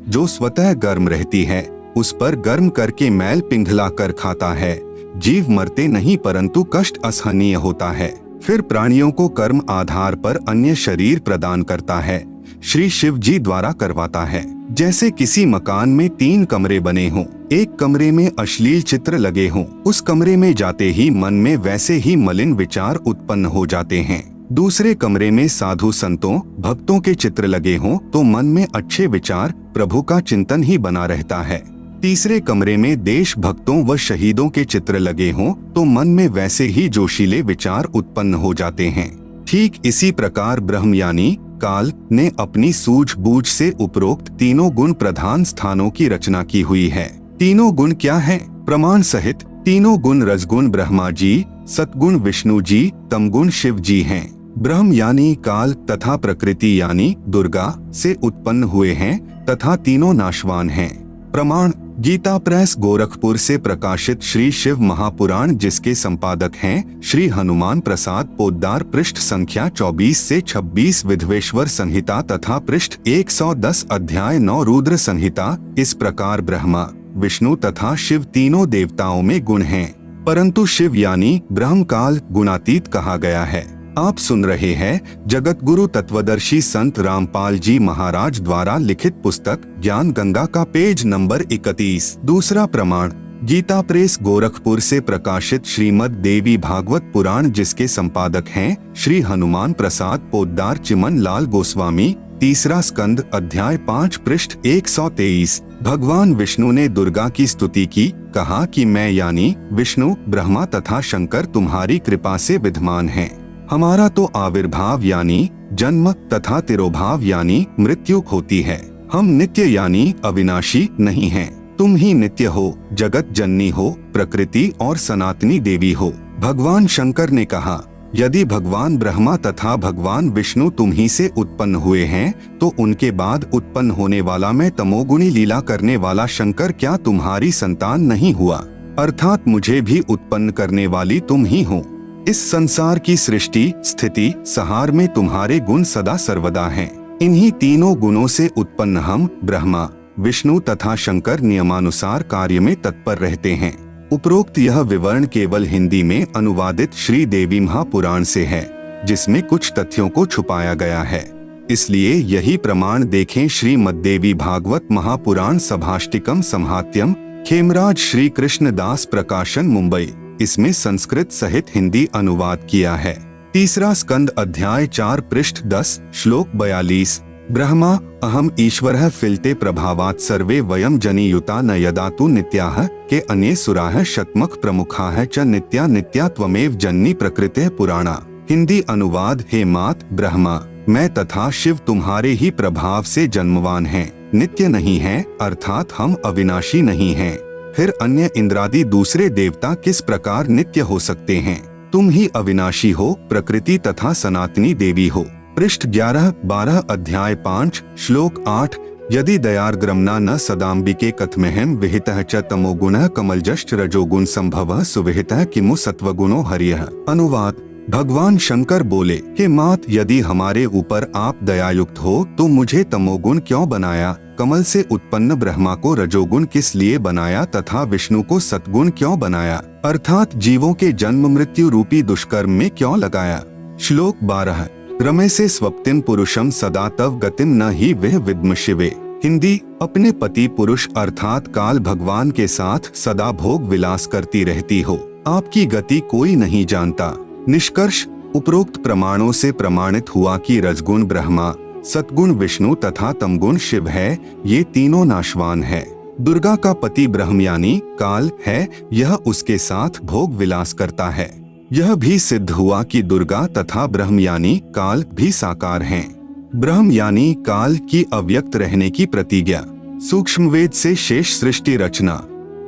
जो स्वतः गर्म रहती है। उस पर गर्म करके मैल पिघला कर खाता है। जीव मरते नहीं परंतु कष्ट असहनीय होता है। फिर प्राणियों को कर्म आधार पर अन्य शरीर प्रदान करता है। श्री शिव जी द्वारा करवाता है। जैसे किसी मकान में 3 कमरे बने हों, एक कमरे में अश्लील चित्र लगे हों, उस कमरे में जाते ही मन में वैसे ही मलिन विचार उत्पन्न हो जाते हैं। दूसरे कमरे में साधु संतों भक्तों के चित्र लगे हों तो मन में अच्छे विचार प्रभु का चिंतन ही बना रहता है। तीसरे कमरे में देश भक्तों व शहीदों के चित्र लगे हों तो मन में वैसे ही जोशीले विचार उत्पन्न हो जाते हैं। ठीक इसी प्रकार ब्रह्म यानी काल ने अपनी सूझबूझ से उपरोक्त तीनों गुण प्रधान स्थानों की रचना की हुई है। तीनों गुण क्या हैं? प्रमाण सहित तीनों गुण रजगुण ब्रह्मा जी, सतगुण विष्णु जी, तमगुण शिव जी हैं। ब्रह्म यानी काल तथा प्रकृति यानी दुर्गा से उत्पन्न हुए हैं तथा तीनों नाशवान हैं। प्रमाण गीता प्रेस गोरखपुर से प्रकाशित श्री शिव महापुराण जिसके संपादक हैं श्री हनुमान प्रसाद पोद्दार, पृष्ठ संख्या 24 से 26 विधवेश्वर संहिता तथा पृष्ठ 110 अध्याय 9 रुद्र संहिता। इस प्रकार ब्रह्मा विष्णु तथा शिव तीनों देवताओं में गुण हैं, परंतु शिव यानी ब्रह्म काल गुणातीत कहा गया है। आप सुन रहे हैं जगत गुरु तत्वदर्शी संत रामपाल जी महाराज द्वारा लिखित पुस्तक ज्ञान गंगा का पेज नंबर 31। दूसरा प्रमाण गीता प्रेस गोरखपुर से प्रकाशित श्रीमद् देवी भागवत पुराण जिसके संपादक हैं श्री हनुमान प्रसाद पोद्दार चिमन लाल गोस्वामी। तीसरा स्कंद अध्याय 5 पृष्ठ 123। भगवान विष्णु ने दुर्गा की स्तुति की, कहा कि मैं यानी विष्णु ब्रह्मा तथा शंकर तुम्हारी कृपा से विद्यमान हैं। हमारा तो आविर्भाव यानी जन्म तथा तिरोभाव यानी मृत्यु होती है। हम नित्य यानी अविनाशी नहीं हैं। तुम ही नित्य हो, जगत जननी हो, प्रकृति और सनातनी देवी हो। भगवान शंकर ने कहा, यदि भगवान ब्रह्मा तथा भगवान विष्णु तुम ही से उत्पन्न हुए हैं तो उनके बाद उत्पन्न होने वाला मैं तमोगुणी लीला करने वाला शंकर क्या तुम्हारी संतान नहीं हुआ? अर्थात मुझे भी उत्पन्न करने वाली तुम ही हो। इस संसार की सृष्टि स्थिति संहार में तुम्हारे गुण सदा सर्वदा हैं। इन्हीं तीनों गुणों से उत्पन्न हम ब्रह्मा विष्णु तथा शंकर नियमानुसार कार्य में तत्पर रहते हैं। उपरोक्त यह विवरण केवल हिंदी में अनुवादित श्री देवी महापुराण से है, जिसमें कुछ तथ्यों को छुपाया गया है। इसलिए यही प्रमाण देखें श्रीमद्देवी भागवत महापुराण सभाष्टिकम संहात्यम, खेमराज श्री कृष्ण दास प्रकाशन मुंबई। इसमें संस्कृत सहित हिंदी अनुवाद किया है। तीसरा स्कंद अध्याय 4 पृष्ठ 10 श्लोक 42। ब्रह्मा अहम ईश्वरः फिलते प्रभावात् सर्वे वयम जनियुता न यदा तु नित्याः के अन्ये सुराः शतमख प्रमुखाः च नित्या नित्या त्वमेव जननी प्रकृतिः पुराणा। हिंदी अनुवाद हे मात ब्रह्मा मैं तथा शिव तुम्हारे ही प्रभाव से जन्मवान हैं, नित्य नहीं हैं, अर्थात हम अविनाशी नहीं हैं। फिर अन्य इंद्रादि दूसरे देवता किस प्रकार नित्य हो सकते हैं? तुम ही अविनाशी हो, प्रकृति तथा सनातनी देवी हो। पृष्ठ 11-12 अध्याय 5 श्लोक 8। यदि दयार्द्रम्ना न सदाम्बिके कथमेहम विहितः च तमोगुणः कमलजश्च रजोगुण संभवः सुविहितः किमु सत्वगुणो हरियः। अनुवाद भगवान शंकर बोले, हे मात यदि हमारे ऊपर आप दयायुक्त हो तो मुझे तमोगुण क्यों बनाया? कमल से उत्पन्न ब्रह्मा को रजोगुण किस लिए बनाया तथा विष्णु को सतगुण क्यों बनाया? अर्थात जीवों के जन्म मृत्यु रूपी दुष्कर्म में क्यों लगाया? श्लोक 12। रमे से स्वप्तिम पुरुषम सदा तव गतिम न ही वह विद्म शिवे। हिंदी अपने पति पुरुष अर्थात काल भगवान के साथ सदा भोग विलास करती रहती हो, आपकी गति कोई नहीं जानता। निष्कर्ष उपरोक्त प्रमाणों से प्रमाणित हुआ कि रजगुण ब्रह्मा, सतगुण विष्णु तथा तमगुण शिव है, ये तीनों नाशवान है। दुर्गा का पति ब्रह्म यानी काल है, यह उसके साथ भोग विलास करता है। यह भी सिद्ध हुआ कि दुर्गा तथा ब्रह्म यानी काल भी साकार हैं। ब्रह्म यानी काल की अव्यक्त रहने की प्रतिज्ञा। सूक्ष्म वेद से शेष सृष्टि रचना।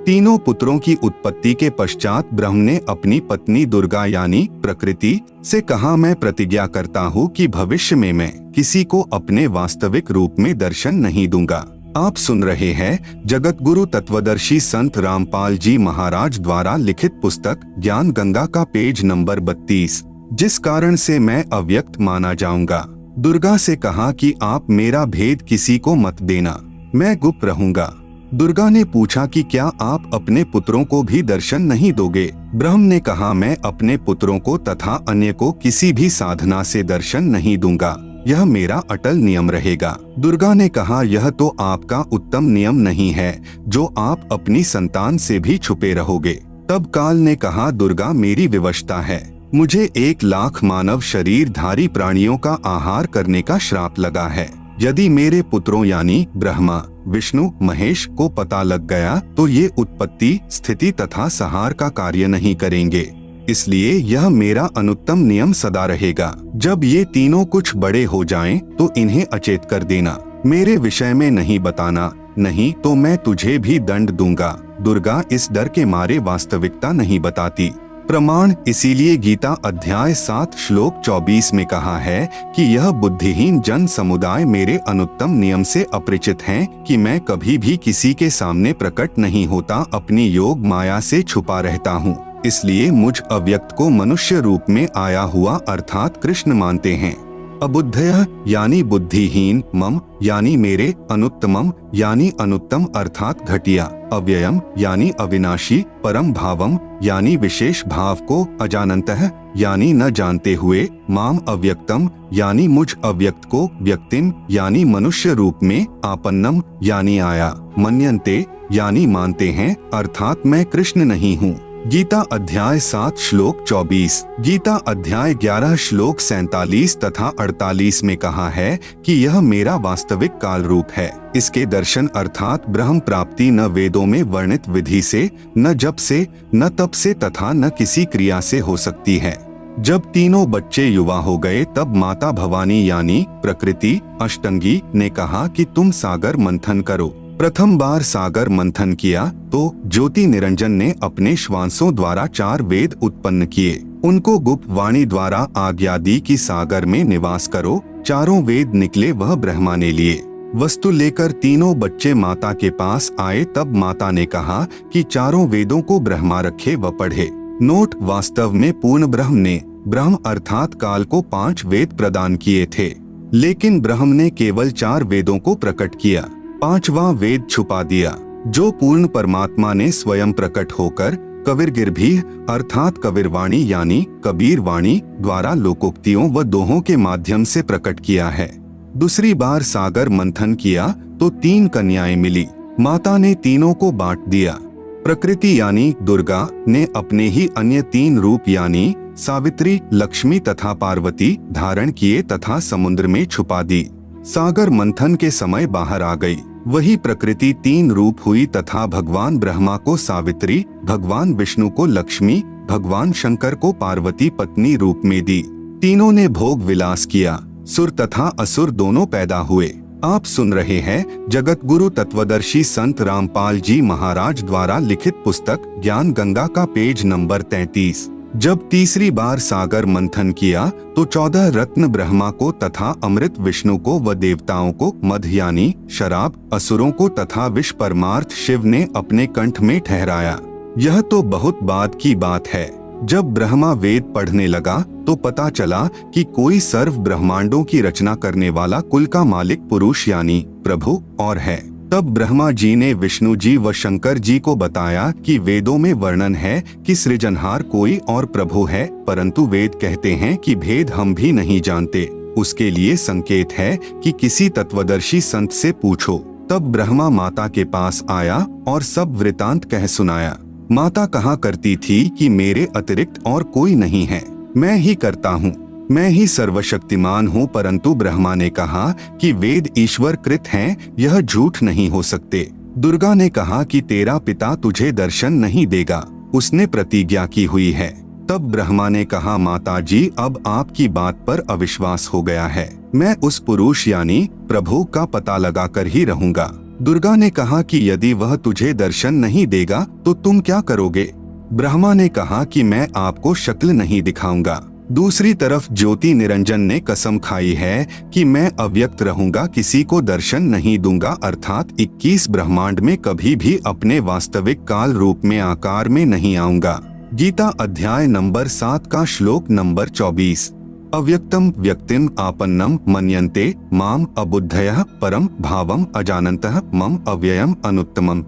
तीनों पुत्रों की उत्पत्ति के पश्चात ब्रह्म ने अपनी पत्नी दुर्गा यानी प्रकृति से कहा, मैं प्रतिज्ञा करता हूँ कि भविष्य में मैं किसी को अपने वास्तविक रूप में दर्शन नहीं दूंगा। आप सुन रहे हैं जगत गुरु तत्वदर्शी संत रामपाल जी महाराज द्वारा लिखित पुस्तक ज्ञान गंगा का पेज नंबर 32। जिस कारण से मैं अव्यक्त माना जाऊंगा। दुर्गा से कहा कि आप मेरा भेद किसी को मत देना, मैं गुप्त रहूंगा। दुर्गा ने पूछा कि क्या आप अपने पुत्रों को भी दर्शन नहीं दोगे? ब्रह्म ने कहा, मैं अपने पुत्रों को तथा अन्य को किसी भी साधना से दर्शन नहीं दूंगा। यह मेरा अटल नियम रहेगा। दुर्गा ने कहा, यह तो आपका उत्तम नियम नहीं है जो आप अपनी संतान से भी छुपे रहोगे। तब काल ने कहा, दुर्गा मेरी विवशता है, मुझे 1,00,000 मानव शरीरधारी प्राणियों का आहार करने का श्राप लगा है। यदि मेरे पुत्रों यानी ब्रह्मा, विष्णु, महेश को पता लग गया तो ये उत्पत्ति, स्थिति तथा संहार का कार्य नहीं करेंगे। इसलिए यह मेरा अनुत्तम नियम सदा रहेगा। जब ये तीनों कुछ बड़े हो जाएं, तो इन्हें अचेत कर देना, मेरे विषय में नहीं बताना, नहीं तो मैं तुझे भी दंड दूंगा। दुर्गा इस डर के मारे वास्तविकता नहीं बताती। प्रमाण, इसीलिए गीता अध्याय 7 श्लोक 24 में कहा है कि यह बुद्धिहीन जन समुदाय मेरे अनुत्तम नियम से अपरिचित हैं कि मैं कभी भी किसी के सामने प्रकट नहीं होता, अपनी योग माया से छुपा रहता हूँ। इसलिए मुझ अव्यक्त को मनुष्य रूप में आया हुआ अर्थात कृष्ण मानते हैं। अबुद्धयः यानी बुद्धिहीन, मम यानी मेरे, अनुत्तमम यानी अनुत्तम अर्थात घटिया, अव्ययम यानी अविनाशी, परम भावम यानी विशेष भाव को, अजानन्तः यानी न जानते हुए, माम अव्यक्तम यानी मुझ अव्यक्त को, व्यक्तिम यानी मनुष्य रूप में, आपन्नम यानी आया, मन्यन्ते यानी मानते हैं अर्थात मैं कृष्ण नहीं हूँ। गीता अध्याय 7 श्लोक 24, गीता अध्याय 11 श्लोक 47 तथा 48 में कहा है कि यह मेरा वास्तविक काल रूप है। इसके दर्शन अर्थात ब्रह्म प्राप्ति न वेदों में वर्णित विधि से, न जप से, न तप से तथा न किसी क्रिया से हो सकती है। जब तीनों बच्चे युवा हो गए तब माता भवानी यानी प्रकृति अष्टंगी ने कहा कि तुम सागर मंथन करो। प्रथम बार सागर मंथन किया तो ज्योति निरंजन ने अपने श्वासों द्वारा 4 वेद उत्पन्न किए। उनको गुप्त वाणी द्वारा आज्ञा दी कि सागर में निवास करो। 4 वेद निकले वह ब्रह्मा ने लिए। वस्तु लेकर तीनों बच्चे माता के पास आए तब माता ने कहा कि 4 वेदों को ब्रह्मा रखे व पढ़े। नोट, वास्तव में पूर्ण ब्रह्म ने ब्रह्म अर्थात काल को 5 वेद प्रदान किए थे, लेकिन ब्रह्म ने केवल 4 वेदों को प्रकट किया, 5वां वेद छुपा दिया, जो पूर्ण परमात्मा ने स्वयं प्रकट होकर कबीरगिरभी अर्थात कबीरवाणी यानी कबीर वाणी द्वारा लोकोक्तियों व दोहों के माध्यम से प्रकट किया है। दूसरी बार सागर मंथन किया तो 3 कन्याएं मिली। माता ने तीनों को बांट दिया। प्रकृति यानी दुर्गा ने अपने ही अन्य 3 रूप यानी सावित्री, लक्ष्मी तथा पार्वती धारण किए तथा समुद्र में छुपा दी। सागर मंथन के समय बाहर आ गई। वही प्रकृति 3 रूप हुई तथा भगवान ब्रह्मा को सावित्री, भगवान विष्णु को लक्ष्मी, भगवान शंकर को पार्वती पत्नी रूप में दी। तीनों ने भोग विलास किया। सुर तथा असुर दोनों पैदा हुए। आप सुन रहे हैं जगत गुरु तत्वदर्शी संत रामपाल जी महाराज द्वारा लिखित पुस्तक ज्ञान गंगा का पेज नंबर 33। जब तीसरी बार सागर मंथन किया तो 14 रत्न ब्रह्मा को तथा अमृत विष्णु को व देवताओं को, मध यानी शराब असुरों को तथा विष परमार्थ शिव ने अपने कंठ में ठहराया। यह तो बहुत बाद की बात है। जब ब्रह्मा वेद पढ़ने लगा तो पता चला कि कोई सर्व ब्रह्मांडों की रचना करने वाला कुल का मालिक पुरुष यानी प्रभु और है। तब ब्रह्मा जी ने विष्णु जी व शंकर जी को बताया कि वेदों में वर्णन है कि सृजनहार कोई और प्रभु है, परंतु वेद कहते हैं कि भेद हम भी नहीं जानते। उसके लिए संकेत है कि किसी तत्वदर्शी संत से पूछो। तब ब्रह्मा माता के पास आया और सब वृतांत कह सुनाया। माता कहा करती थी कि मेरे अतिरिक्त और कोई नहीं है, मैं ही करता हूँ, मैं ही सर्वशक्तिमान हूँ। परंतु ब्रह्मा ने कहा कि वेद ईश्वर कृत हैं, यह झूठ नहीं हो सकते। दुर्गा ने कहा कि तेरा पिता तुझे दर्शन नहीं देगा, उसने प्रतिज्ञा की हुई है। तब ब्रह्मा ने कहा, माता जी अब आपकी बात पर अविश्वास हो गया है, मैं उस पुरुष यानी प्रभु का पता लगाकर ही रहूंगा। दुर्गा ने कहा कि यदि वह तुझे दर्शन नहीं देगा तो तुम क्या करोगे? ब्रह्मा ने कहा कि मैं आपको शक्ल नहीं दिखाऊंगा। दूसरी तरफ ज्योति निरंजन ने कसम खाई है कि मैं अव्यक्त रहूंगा, किसी को दर्शन नहीं दूंगा, अर्थात 21 ब्रह्मांड में कभी भी अपने वास्तविक काल रूप में आकार में नहीं आऊंगा। गीता अध्याय नंबर 7 का श्लोक नंबर 24। अव्यक्तम व्यक्तिम आपन्नम मन्यन्ते माम अबुद्धयः परम भावम अजानन्तः मम अव्ययम अनुत्तमम।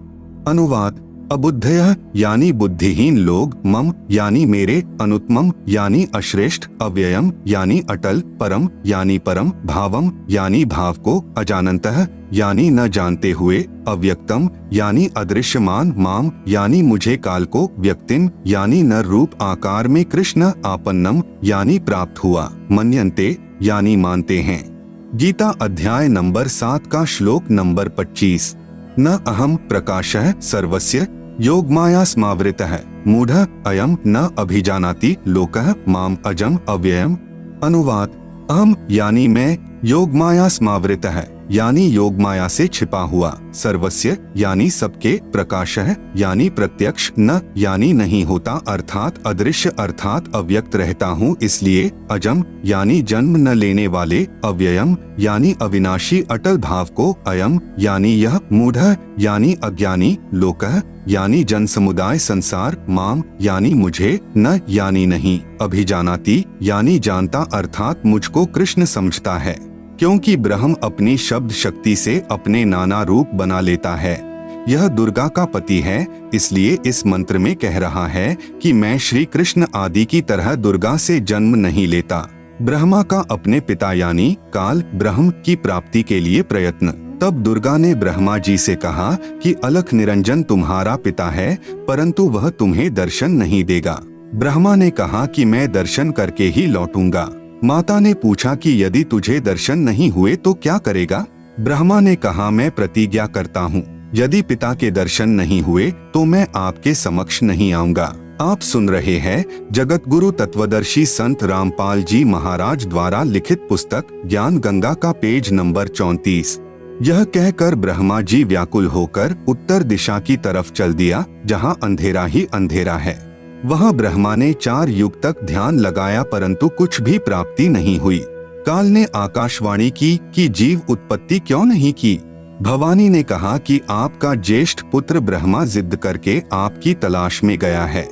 अनुवाद, अबुद्धयः यानी बुद्धिहीन लोग, मम यानी मेरे, अनुत्तमम यानी अश्रेष्ठ, अव्ययम यानी अटल, परम यानी परम, भावम यानी भाव को, अजानन्तः यानी न जानते हुए, अव्यक्तम यानी अदृश्यमान, माम यानी मुझे, काल को, व्यक्तिम यानी न रूप आकार में, कृष्ण आपन्नम यानी प्राप्त हुआ, मन्यन्ते यानी मानते हैं। गीता अध्याय नंबर 7 का श्लोक नंबर 25। न अहम प्रकाशः सर्वस्य योगमाया स्मावृतः मूढ़ः अयम न अभिजानाति लोकः माम अजम अव्ययम। अनुवाद: अहम यानी मैं, योगमाया स्मावृतः यानी योगमाया से छिपा हुआ, सर्वस्य यानी सबके, प्रकाशः यानी प्रत्यक्ष, न यानी नहीं होता अर्थात अदृश्य अर्थात अव्यक्त रहता हूँ इसलिए, अजम यानी जन्म न लेने वाले, अव्ययम यानी अविनाशी अटल भाव को, अयम यानी यह, मूढ़ः यानी अज्ञानी, लोकः यानी जन समुदाय संसार, माम यानी मुझे, न यानी नहीं, अभिजानाति यानी जानता अर्थात मुझको कृष्ण समझता है, क्योंकि ब्रह्म अपनी शब्द शक्ति से अपने नाना रूप बना लेता है। यह दुर्गा का पति है, इसलिए इस मंत्र में कह रहा है कि मैं श्री कृष्ण आदि की तरह दुर्गा से जन्म नहीं लेता। ब्रह्मा का अपने पिता यानी काल ब्रह्म की प्राप्ति के लिए प्रयत्न। तब दुर्गा ने ब्रह्मा जी से कहा कि अलख निरंजन तुम्हारा पिता है, परंतु वह तुम्हें दर्शन नहीं देगा। ब्रह्मा ने कहा कि मैं दर्शन करके ही लौटूंगा। माता ने पूछा कि यदि तुझे दर्शन नहीं हुए तो क्या करेगा? ब्रह्मा ने कहा मैं प्रतिज्ञा करता हूँ, यदि पिता के दर्शन नहीं हुए तो मैं आपके समक्ष नहीं आऊंगा। आप सुन रहे हैं जगत गुरु तत्वदर्शी संत रामपाल जी महाराज द्वारा लिखित पुस्तक ज्ञान गंगा का पेज नंबर 34। यह कहकर ब्रह्मा जी व्याकुल होकर उत्तर दिशा की तरफ चल दिया, जहाँ अंधेरा ही अंधेरा है। वहाँ ब्रह्मा ने 4 युग तक ध्यान लगाया परंतु कुछ भी प्राप्ति नहीं हुई। काल ने आकाशवाणी की कि जीव उत्पत्ति क्यों नहीं की। भवानी ने कहा कि आपका ज्येष्ठ पुत्र ब्रह्मा जिद करके आपकी तलाश में गया है।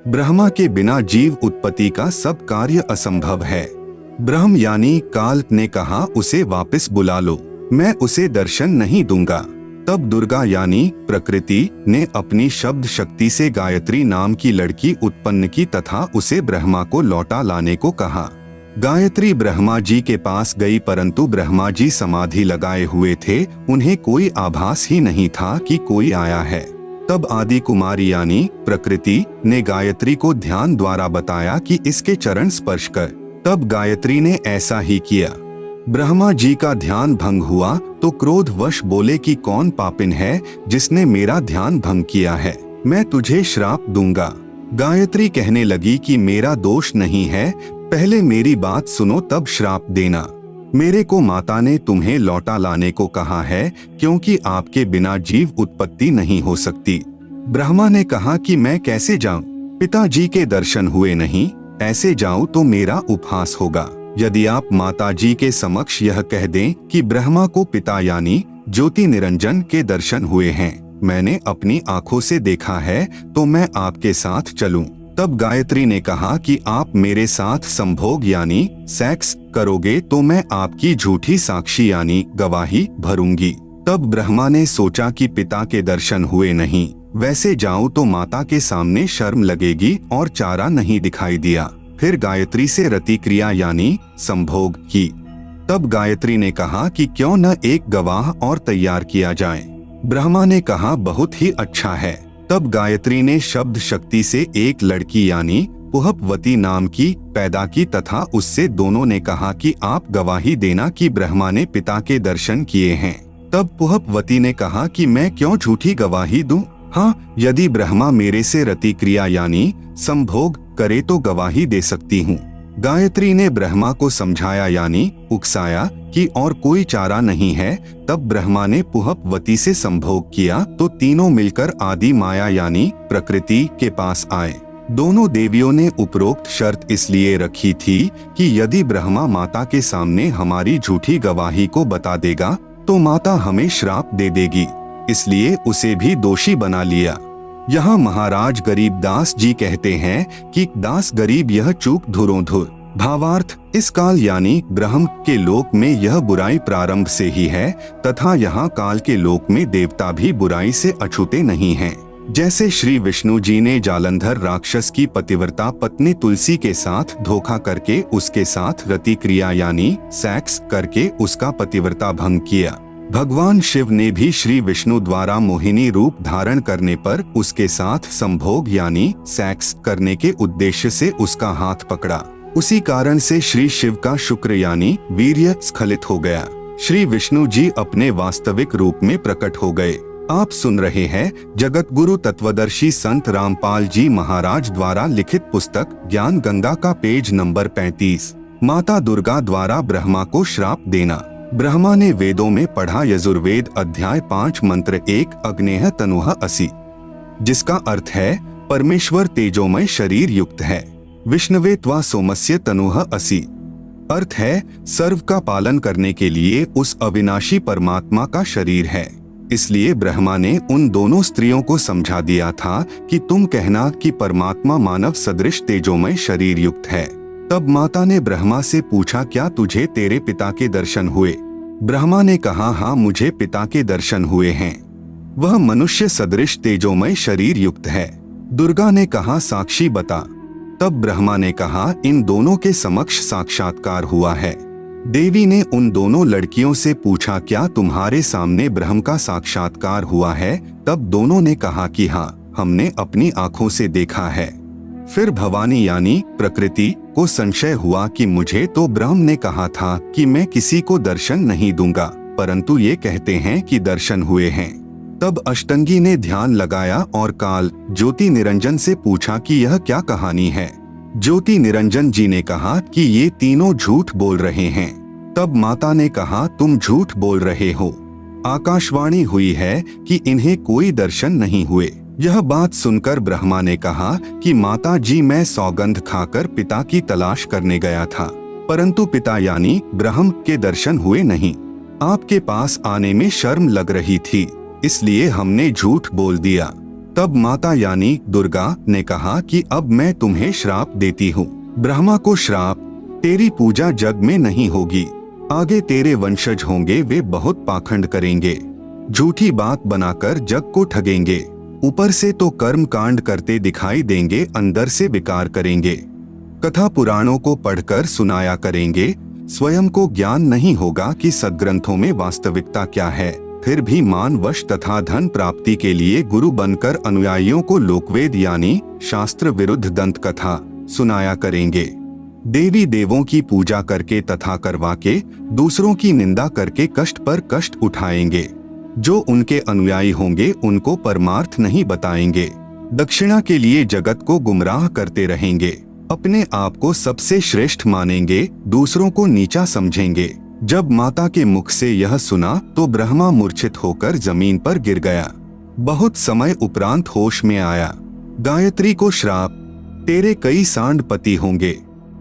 ब्रह्मा के बिना जीव उत्पत्ति का सब कार्य असंभव है। ब्रह्म यानी काल ने कहा उसे वापस बुला लो, मैं उसे दर्शन नहीं दूंगा। तब दुर्गा यानी प्रकृति ने अपनी शब्द शक्ति से गायत्री नाम की लड़की उत्पन्न की तथा उसे ब्रह्मा को लौटा लाने को कहा। गायत्री ब्रह्मा जी के पास गई परंतु ब्रह्मा जी समाधि लगाए हुए थे, उन्हें कोई आभास ही नहीं था कि कोई आया है। तब आदि कुमारी यानी प्रकृति ने गायत्री को ध्यान द्वारा बताया कि इसके चरण स्पर्श कर। तब गायत्री ने ऐसा ही किया। ब्रह्मा जी का ध्यान भंग हुआ तो क्रोधवश बोले कि कौन पापिन है जिसने मेरा ध्यान भंग किया है, मैं तुझे श्राप दूंगा। गायत्री कहने लगी कि मेरा दोष नहीं है, पहले मेरी बात सुनो तब श्राप देना। मेरे को माता ने तुम्हें लौटा लाने को कहा है क्योंकि आपके बिना जीव उत्पत्ति नहीं हो सकती। ब्रह्मा ने कहा कि मैं कैसे जाऊं, पिताजी के दर्शन हुए नहीं, ऐसे जाऊं तो मेरा उपहास होगा। यदि आप माता जी के समक्ष यह कह दें कि ब्रह्मा को पिता यानी ज्योति निरंजन के दर्शन हुए हैं, मैंने अपनी आंखों से देखा है, तो मैं आपके साथ चलूं। तब गायत्री ने कहा कि आप मेरे साथ संभोग यानी सेक्स करोगे तो मैं आपकी झूठी साक्षी यानी गवाही भरूंगी। तब ब्रह्मा ने सोचा कि पिता के दर्शन हुए नहीं, वैसे जाऊं तो माता के सामने शर्म लगेगी और चारा नहीं दिखाई दिया। फिर गायत्री से रति क्रिया यानी संभोग की। तब गायत्री ने कहा कि क्यों न एक गवाह और तैयार किया जाए। ब्रह्मा ने कहा बहुत ही अच्छा है। तब गायत्री ने शब्द शक्ति से एक लड़की यानी पुहपवती नाम की पैदा की तथा उससे दोनों ने कहा कि आप गवाही देना कि ब्रह्मा ने पिता के दर्शन किए हैं। तब पुहपवती ने कहा कि मैं क्यों झूठी गवाही दूं? हाँ, यदि ब्रह्मा मेरे से रति क्रिया यानी संभोग करे तो गवाही दे सकती हूँ। गायत्री ने ब्रह्मा को समझाया यानी उकसाया कि और कोई चारा नहीं है। तब ब्रह्मा ने पुहपवती से संभोग किया तो तीनों मिलकर आदि माया यानी प्रकृति के पास आए। दोनों देवियों ने उपरोक्त शर्त इसलिए रखी थी कि यदि ब्रह्मा माता के सामने हमारी झूठी गवाही को बता देगा तो माता हमें श्राप दे देगी, इसलिए उसे भी दोषी बना लिया। यहाँ महाराज गरीब दास जी कहते हैं कि दास गरीब यह चूक धुरों धुर। भावार्थ, इस काल यानी ब्रह्म के लोक में यह बुराई प्रारंभ से ही है तथा यहाँ काल के लोक में देवता भी बुराई से अछूते नहीं हैं। जैसे श्री विष्णु जी ने जालंधर राक्षस की पतिव्रता पत्नी तुलसी के साथ धोखा करके उसके साथ रति क्रिया यानी सेक्स करके उसका पतिव्रता भंग किया, भगवान शिव ने भी श्री विष्णु द्वारा मोहिनी रूप धारण करने पर उसके साथ संभोग यानी सेक्स करने के उद्देश्य से उसका हाथ पकड़ा। उसी कारण से श्री शिव का शुक्र यानी वीर्य स्खलित हो गया। श्री विष्णु जी अपने वास्तविक रूप में प्रकट हो गए। आप सुन रहे हैं जगत गुरु तत्वदर्शी संत रामपाल जी महाराज द्वारा लिखित पुस्तक ज्ञान गंगा का पेज नंबर 35। माता दुर्गा द्वारा ब्रह्मा को श्राप देना। ब्रह्मा ने वेदों में पढ़ा यजुर्वेद अध्याय 5 मंत्र 1 अग्नेह तनुह असि, जिसका अर्थ है परमेश्वर तेजोमय शरीर युक्त है। विष्णवे त्वा सोमस्य तनुह असि, अर्थ है सर्व का पालन करने के लिए उस अविनाशी परमात्मा का शरीर है। इसलिए ब्रह्मा ने उन दोनों स्त्रियों को समझा दिया था कि तुम कहना कि परमात्मा मानव सदृश तेजोमय शरीर युक्त है। तब माता ने ब्रह्मा से पूछा, क्या तुझे तेरे पिता के दर्शन हुए? ब्रह्मा ने कहा, हाँ मुझे पिता के दर्शन हुए हैं, वह मनुष्य सदृश तेजोमय शरीर युक्त है। दुर्गा ने कहा, साक्षी बता। तब ब्रह्मा ने कहा, इन दोनों के समक्ष साक्षात्कार हुआ है। देवी ने उन दोनों लड़कियों से पूछा, क्या तुम्हारे सामने ब्रह्म का साक्षात्कार हुआ है? तब दोनों ने कहा कि हाँ, हमने अपनी आंखों से देखा है। फिर भवानी यानी प्रकृति को संशय हुआ कि मुझे तो ब्रह्म ने कहा था कि मैं किसी को दर्शन नहीं दूंगा, परंतु ये कहते हैं कि दर्शन हुए हैं। तब अष्टंगी ने ध्यान लगाया और काल ज्योति निरंजन से पूछा कि यह क्या कहानी है। ज्योति निरंजन जी ने कहा कि ये तीनों झूठ बोल रहे हैं। तब माता ने कहा, तुम झूठ बोल रहे हो। आकाशवाणी हुई है कि इन्हें कोई दर्शन नहीं हुए। यह बात सुनकर ब्रह्मा ने कहा कि माता जी, मैं सौगंध खाकर पिता की तलाश करने गया था, परंतु पिता यानी ब्रह्म के दर्शन हुए नहीं। आपके पास आने में शर्म लग रही थी, इसलिए हमने झूठ बोल दिया। तब माता यानी दुर्गा ने कहा कि अब मैं तुम्हें श्राप देती हूँ। ब्रह्मा को श्राप, तेरी पूजा जग में नहीं होगी। आगे तेरे वंशज होंगे, वे बहुत पाखंड करेंगे, झूठी बात बनाकर जग को ठगेंगे। ऊपर से तो कर्म कांड करते दिखाई देंगे, अंदर से विकार करेंगे। कथा पुराणों को पढ़कर सुनाया करेंगे, स्वयं को ज्ञान नहीं होगा कि सद्ग्रंथों में वास्तविकता क्या है। फिर भी मानवश तथा धन प्राप्ति के लिए गुरु बनकर अनुयायियों को लोकवेद यानी शास्त्र विरुद्ध दंत कथा सुनाया करेंगे। देवी देवों की पूजा करके तथा करवा के दूसरों की निंदा करके कष्ट पर कष्ट उठाएंगे। जो उनके अनुयायी होंगे उनको परमार्थ नहीं बताएंगे, दक्षिणा के लिए जगत को गुमराह करते रहेंगे। अपने आप को सबसे श्रेष्ठ मानेंगे, दूसरों को नीचा समझेंगे। जब माता के मुख से यह सुना तो ब्रह्मा मूर्छित होकर जमीन पर गिर गया। बहुत समय उपरांत होश में आया। गायत्री को श्राप, तेरे कई सांड पति होंगे,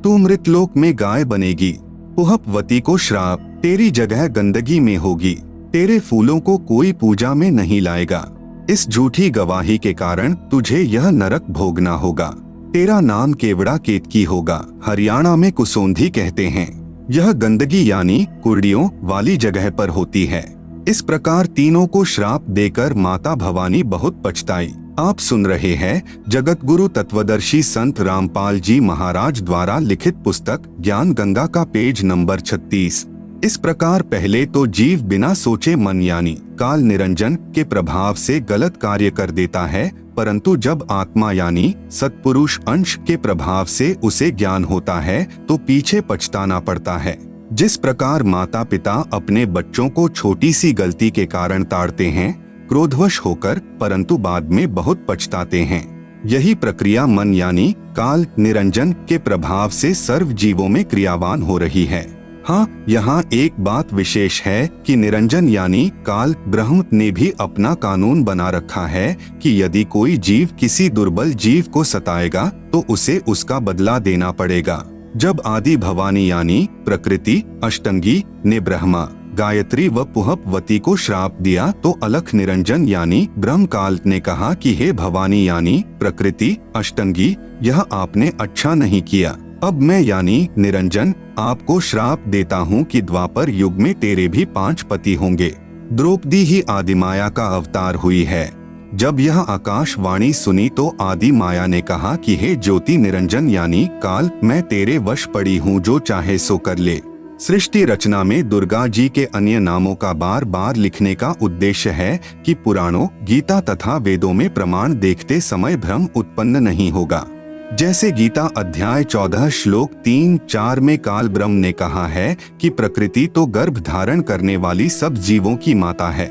तू मृतलोक में गाय बनेगी। पुहपवती को श्राप, तेरी जगह गंदगी में होगी, तेरे फूलों को कोई पूजा में नहीं लाएगा। इस झूठी गवाही के कारण तुझे यह नरक भोगना होगा। तेरा नाम केवड़ा केतकी होगा। हरियाणा में कुसोंधी कहते हैं। यह गंदगी यानी कुर्डियों वाली जगह पर होती है। इस प्रकार तीनों को श्राप देकर माता भवानी बहुत पछताई। आप सुन रहे हैं जगत गुरु तत्वदर्शी संत रामपाल जी महाराज द्वारा लिखित पुस्तक ज्ञान गंगा का पेज नंबर 36। इस प्रकार पहले तो जीव बिना सोचे मन यानी काल निरंजन के प्रभाव से गलत कार्य कर देता है, परंतु जब आत्मा यानी सत्पुरुष अंश के प्रभाव से उसे ज्ञान होता है तो पीछे पछताना पड़ता है। जिस प्रकार माता पिता अपने बच्चों को छोटी सी गलती के कारण ताड़ते हैं क्रोधवश होकर, परंतु बाद में बहुत पछताते हैं, यही प्रक्रिया मन यानी काल निरंजन के प्रभाव से सर्व जीवों में क्रियावान हो रही है। हाँ, यहाँ एक बात विशेष है कि निरंजन यानी काल ब्रह्म ने भी अपना कानून बना रखा है कि यदि कोई जीव किसी दुर्बल जीव को सताएगा तो उसे उसका बदला देना पड़ेगा। जब आदि भवानी यानी प्रकृति अष्टंगी ने ब्रह्मा, गायत्री व पुहपवती को श्राप दिया तो अलख निरंजन यानी ब्रह्मकाल ने कहा कि हे भवानी यानी प्रकृति अष्टंगी, यह आपने अच्छा नहीं किया। अब मैं यानी निरंजन आपको श्राप देता हूँ कि द्वापर युग में तेरे भी 5 पति होंगे। द्रौपदी ही आदिमाया का अवतार हुई है। जब यह आकाशवाणी सुनी तो आदि माया ने कहा कि हे ज्योति निरंजन यानी काल, मैं तेरे वश पड़ी हूँ, जो चाहे सो कर ले। सृष्टि रचना में दुर्गा जी के अन्य नामों का बार बार लिखने का उद्देश्य है कि पुराणों, गीता तथा वेदों में प्रमाण देखते समय भ्रम उत्पन्न नहीं होगा। जैसे गीता अध्याय 14 श्लोक 3-4 में काल ब्रह्म ने कहा है कि प्रकृति तो गर्भ धारण करने वाली सब जीवों की माता है,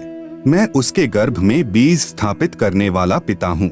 मैं उसके गर्भ में बीज स्थापित करने वाला पिता हूँ।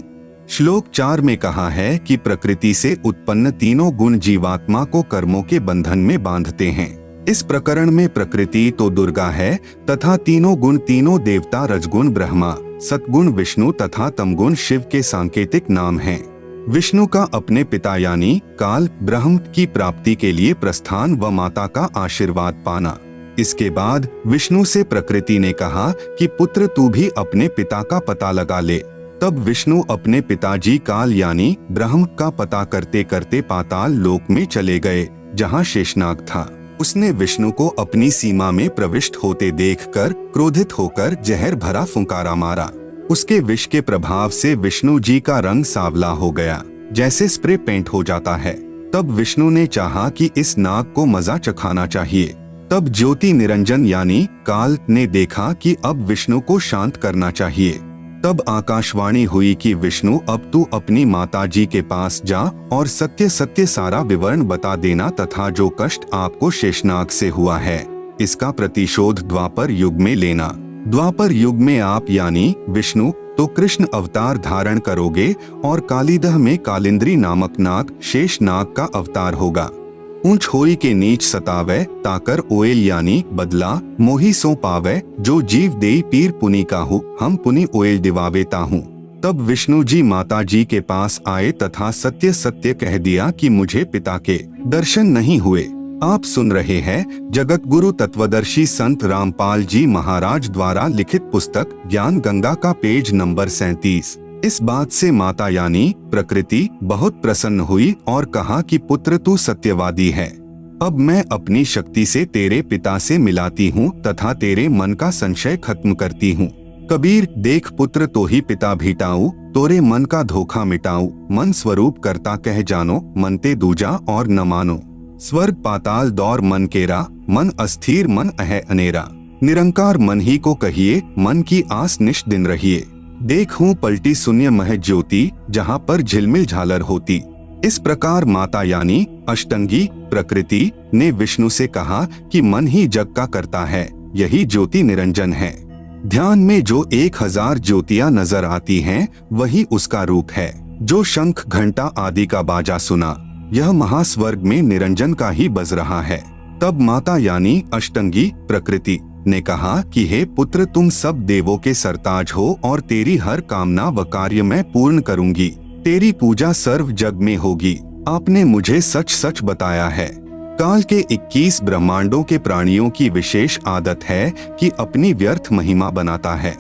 श्लोक 4 में कहा है कि प्रकृति से उत्पन्न तीनों गुण जीवात्मा को कर्मों के बंधन में बांधते हैं। इस प्रकरण में प्रकृति तो दुर्गा है तथा तीनों गुण तीनों देवता रजगुण ब्रह्मा, सतगुण विष्णु तथा तमगुण शिव के सांकेतिक नाम हैं। विष्णु का अपने पिता यानी काल ब्रह्म की प्राप्ति के लिए प्रस्थान व माता का आशीर्वाद पाना। इसके बाद विष्णु से प्रकृति ने कहा कि पुत्र तू भी अपने पिता का पता लगा ले। तब विष्णु अपने पिताजी काल यानी ब्रह्म का पता करते करते पाताल लोक में चले गए, जहाँ शेषनाग था। उसने विष्णु को अपनी सीमा में प्रविष्ट होते देखकर क्रोधित होकर जहर भरा फुंकारा मारा। उसके विष के प्रभाव से विष्णु जी का रंग सांवला हो गया, जैसे स्प्रे पेंट हो जाता है। तब विष्णु ने चाहा कि इस नाग को मजा चखाना चाहिए। तब ज्योति निरंजन यानी काल ने देखा कि अब विष्णु को शांत करना चाहिए। तब आकाशवाणी हुई कि विष्णु, अब तू अपनी माता जी के पास जा और सत्य सत्य सारा विवरण बता देना तथा जो कष्ट आपको शेषनाग से हुआ है, इसका प्रतिशोध द्वापर युग में लेना। द्वापर युग में आप यानी विष्णु तो कृष्ण अवतार धारण करोगे और कालीदह में कालिंद्री नामक नाग शेषनाग का अवतार होगा। ऊंच होई के नीच सतावे ताकर ओएल यानी बदला मोही सो पावे, जो जीव देई पीर पुनि काहू हम पुनि ओएल दिवावेता हूँ। तब विष्णु जी माता जी के पास आए तथा सत्य सत्य कह दिया कि मुझे पिता के दर्शन नहीं हुए। आप सुन रहे हैं जगत गुरु तत्वदर्शी संत रामपाल जी महाराज द्वारा लिखित पुस्तक ज्ञान गंगा का पेज नंबर 37। इस बात से माता यानी प्रकृति बहुत प्रसन्न हुई और कहा कि पुत्र तू सत्यवादी है। अब मैं अपनी शक्ति से तेरे पिता से मिलाती हूँ तथा तेरे मन का संशय खत्म करती हूँ। कबीर देख पुत्र तो ही पिता भीटाऊ, तोरे मन का धोखा मिटाऊ। मन स्वरूप करता कह जानो, मनते दूजा और न मानो। स्वर्ग पाताल दौर मन केरा, मन अस्थिर मन अह अनेरा। निरंकार मन ही को कहिए, मन की आस निश दिन रहिए। देखूं पलटी शून्य मह ज्योति, जहाँ पर झिलमिल झालर होती। इस प्रकार माता यानी अष्टंगी प्रकृति ने विष्णु से कहा कि मन ही जग का करता है, यही ज्योति निरंजन है। ध्यान में जो 1000 ज्योतियां नजर आती हैं, वही उसका रूप है। जो शंख घंटा आदि का बाजा सुना, यह महास्वर्ग में निरंजन का ही बज रहा है। तब माता यानी अष्टंगी प्रकृति ने कहा कि हे पुत्र, तुम सब देवों के सरताज हो और तेरी हर कामना व कार्य मैं पूर्ण करूंगी। तेरी पूजा सर्व जग में होगी। आपने मुझे सच सच बताया है। काल के 21 ब्रह्मांडों के प्राणियों की विशेष आदत है कि अपनी व्यर्थ महिमा बनाता है।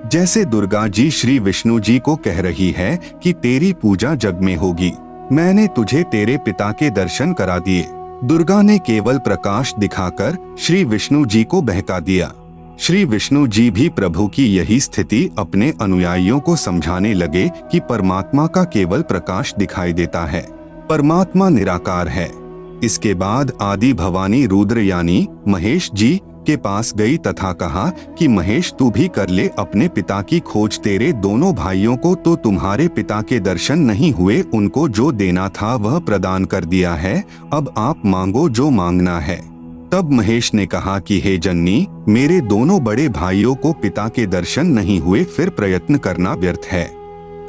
जैसे दुर्गा जी श्री विष्णु जी को कह रही है कि तेरी पूजा जग में होगी। मैंने तुझे तेरे पिता के दर्शन करा दिए। दुर्गा ने केवल प्रकाश दिखाकर श्री विष्णु जी को बहका दिया। श्री विष्णु जी भी प्रभु की यही स्थिति अपने अनुयायियों को समझाने लगे कि परमात्मा का केवल प्रकाश दिखाई देता है, परमात्मा निराकार है। इसके बाद आदि भवानी रुद्र यानी महेश जी के पास गई तथा कहा कि महेश तू भी कर ले अपने पिता की खोज। तेरे दोनों भाइयों को तो तुम्हारे पिता के दर्शन नहीं हुए, उनको जो देना था वह प्रदान कर दिया है। अब आप मांगो जो मांगना है। तब महेश ने कहा कि हे जननी, मेरे दोनों बड़े भाइयों को पिता के दर्शन नहीं हुए, फिर प्रयत्न करना व्यर्थ है।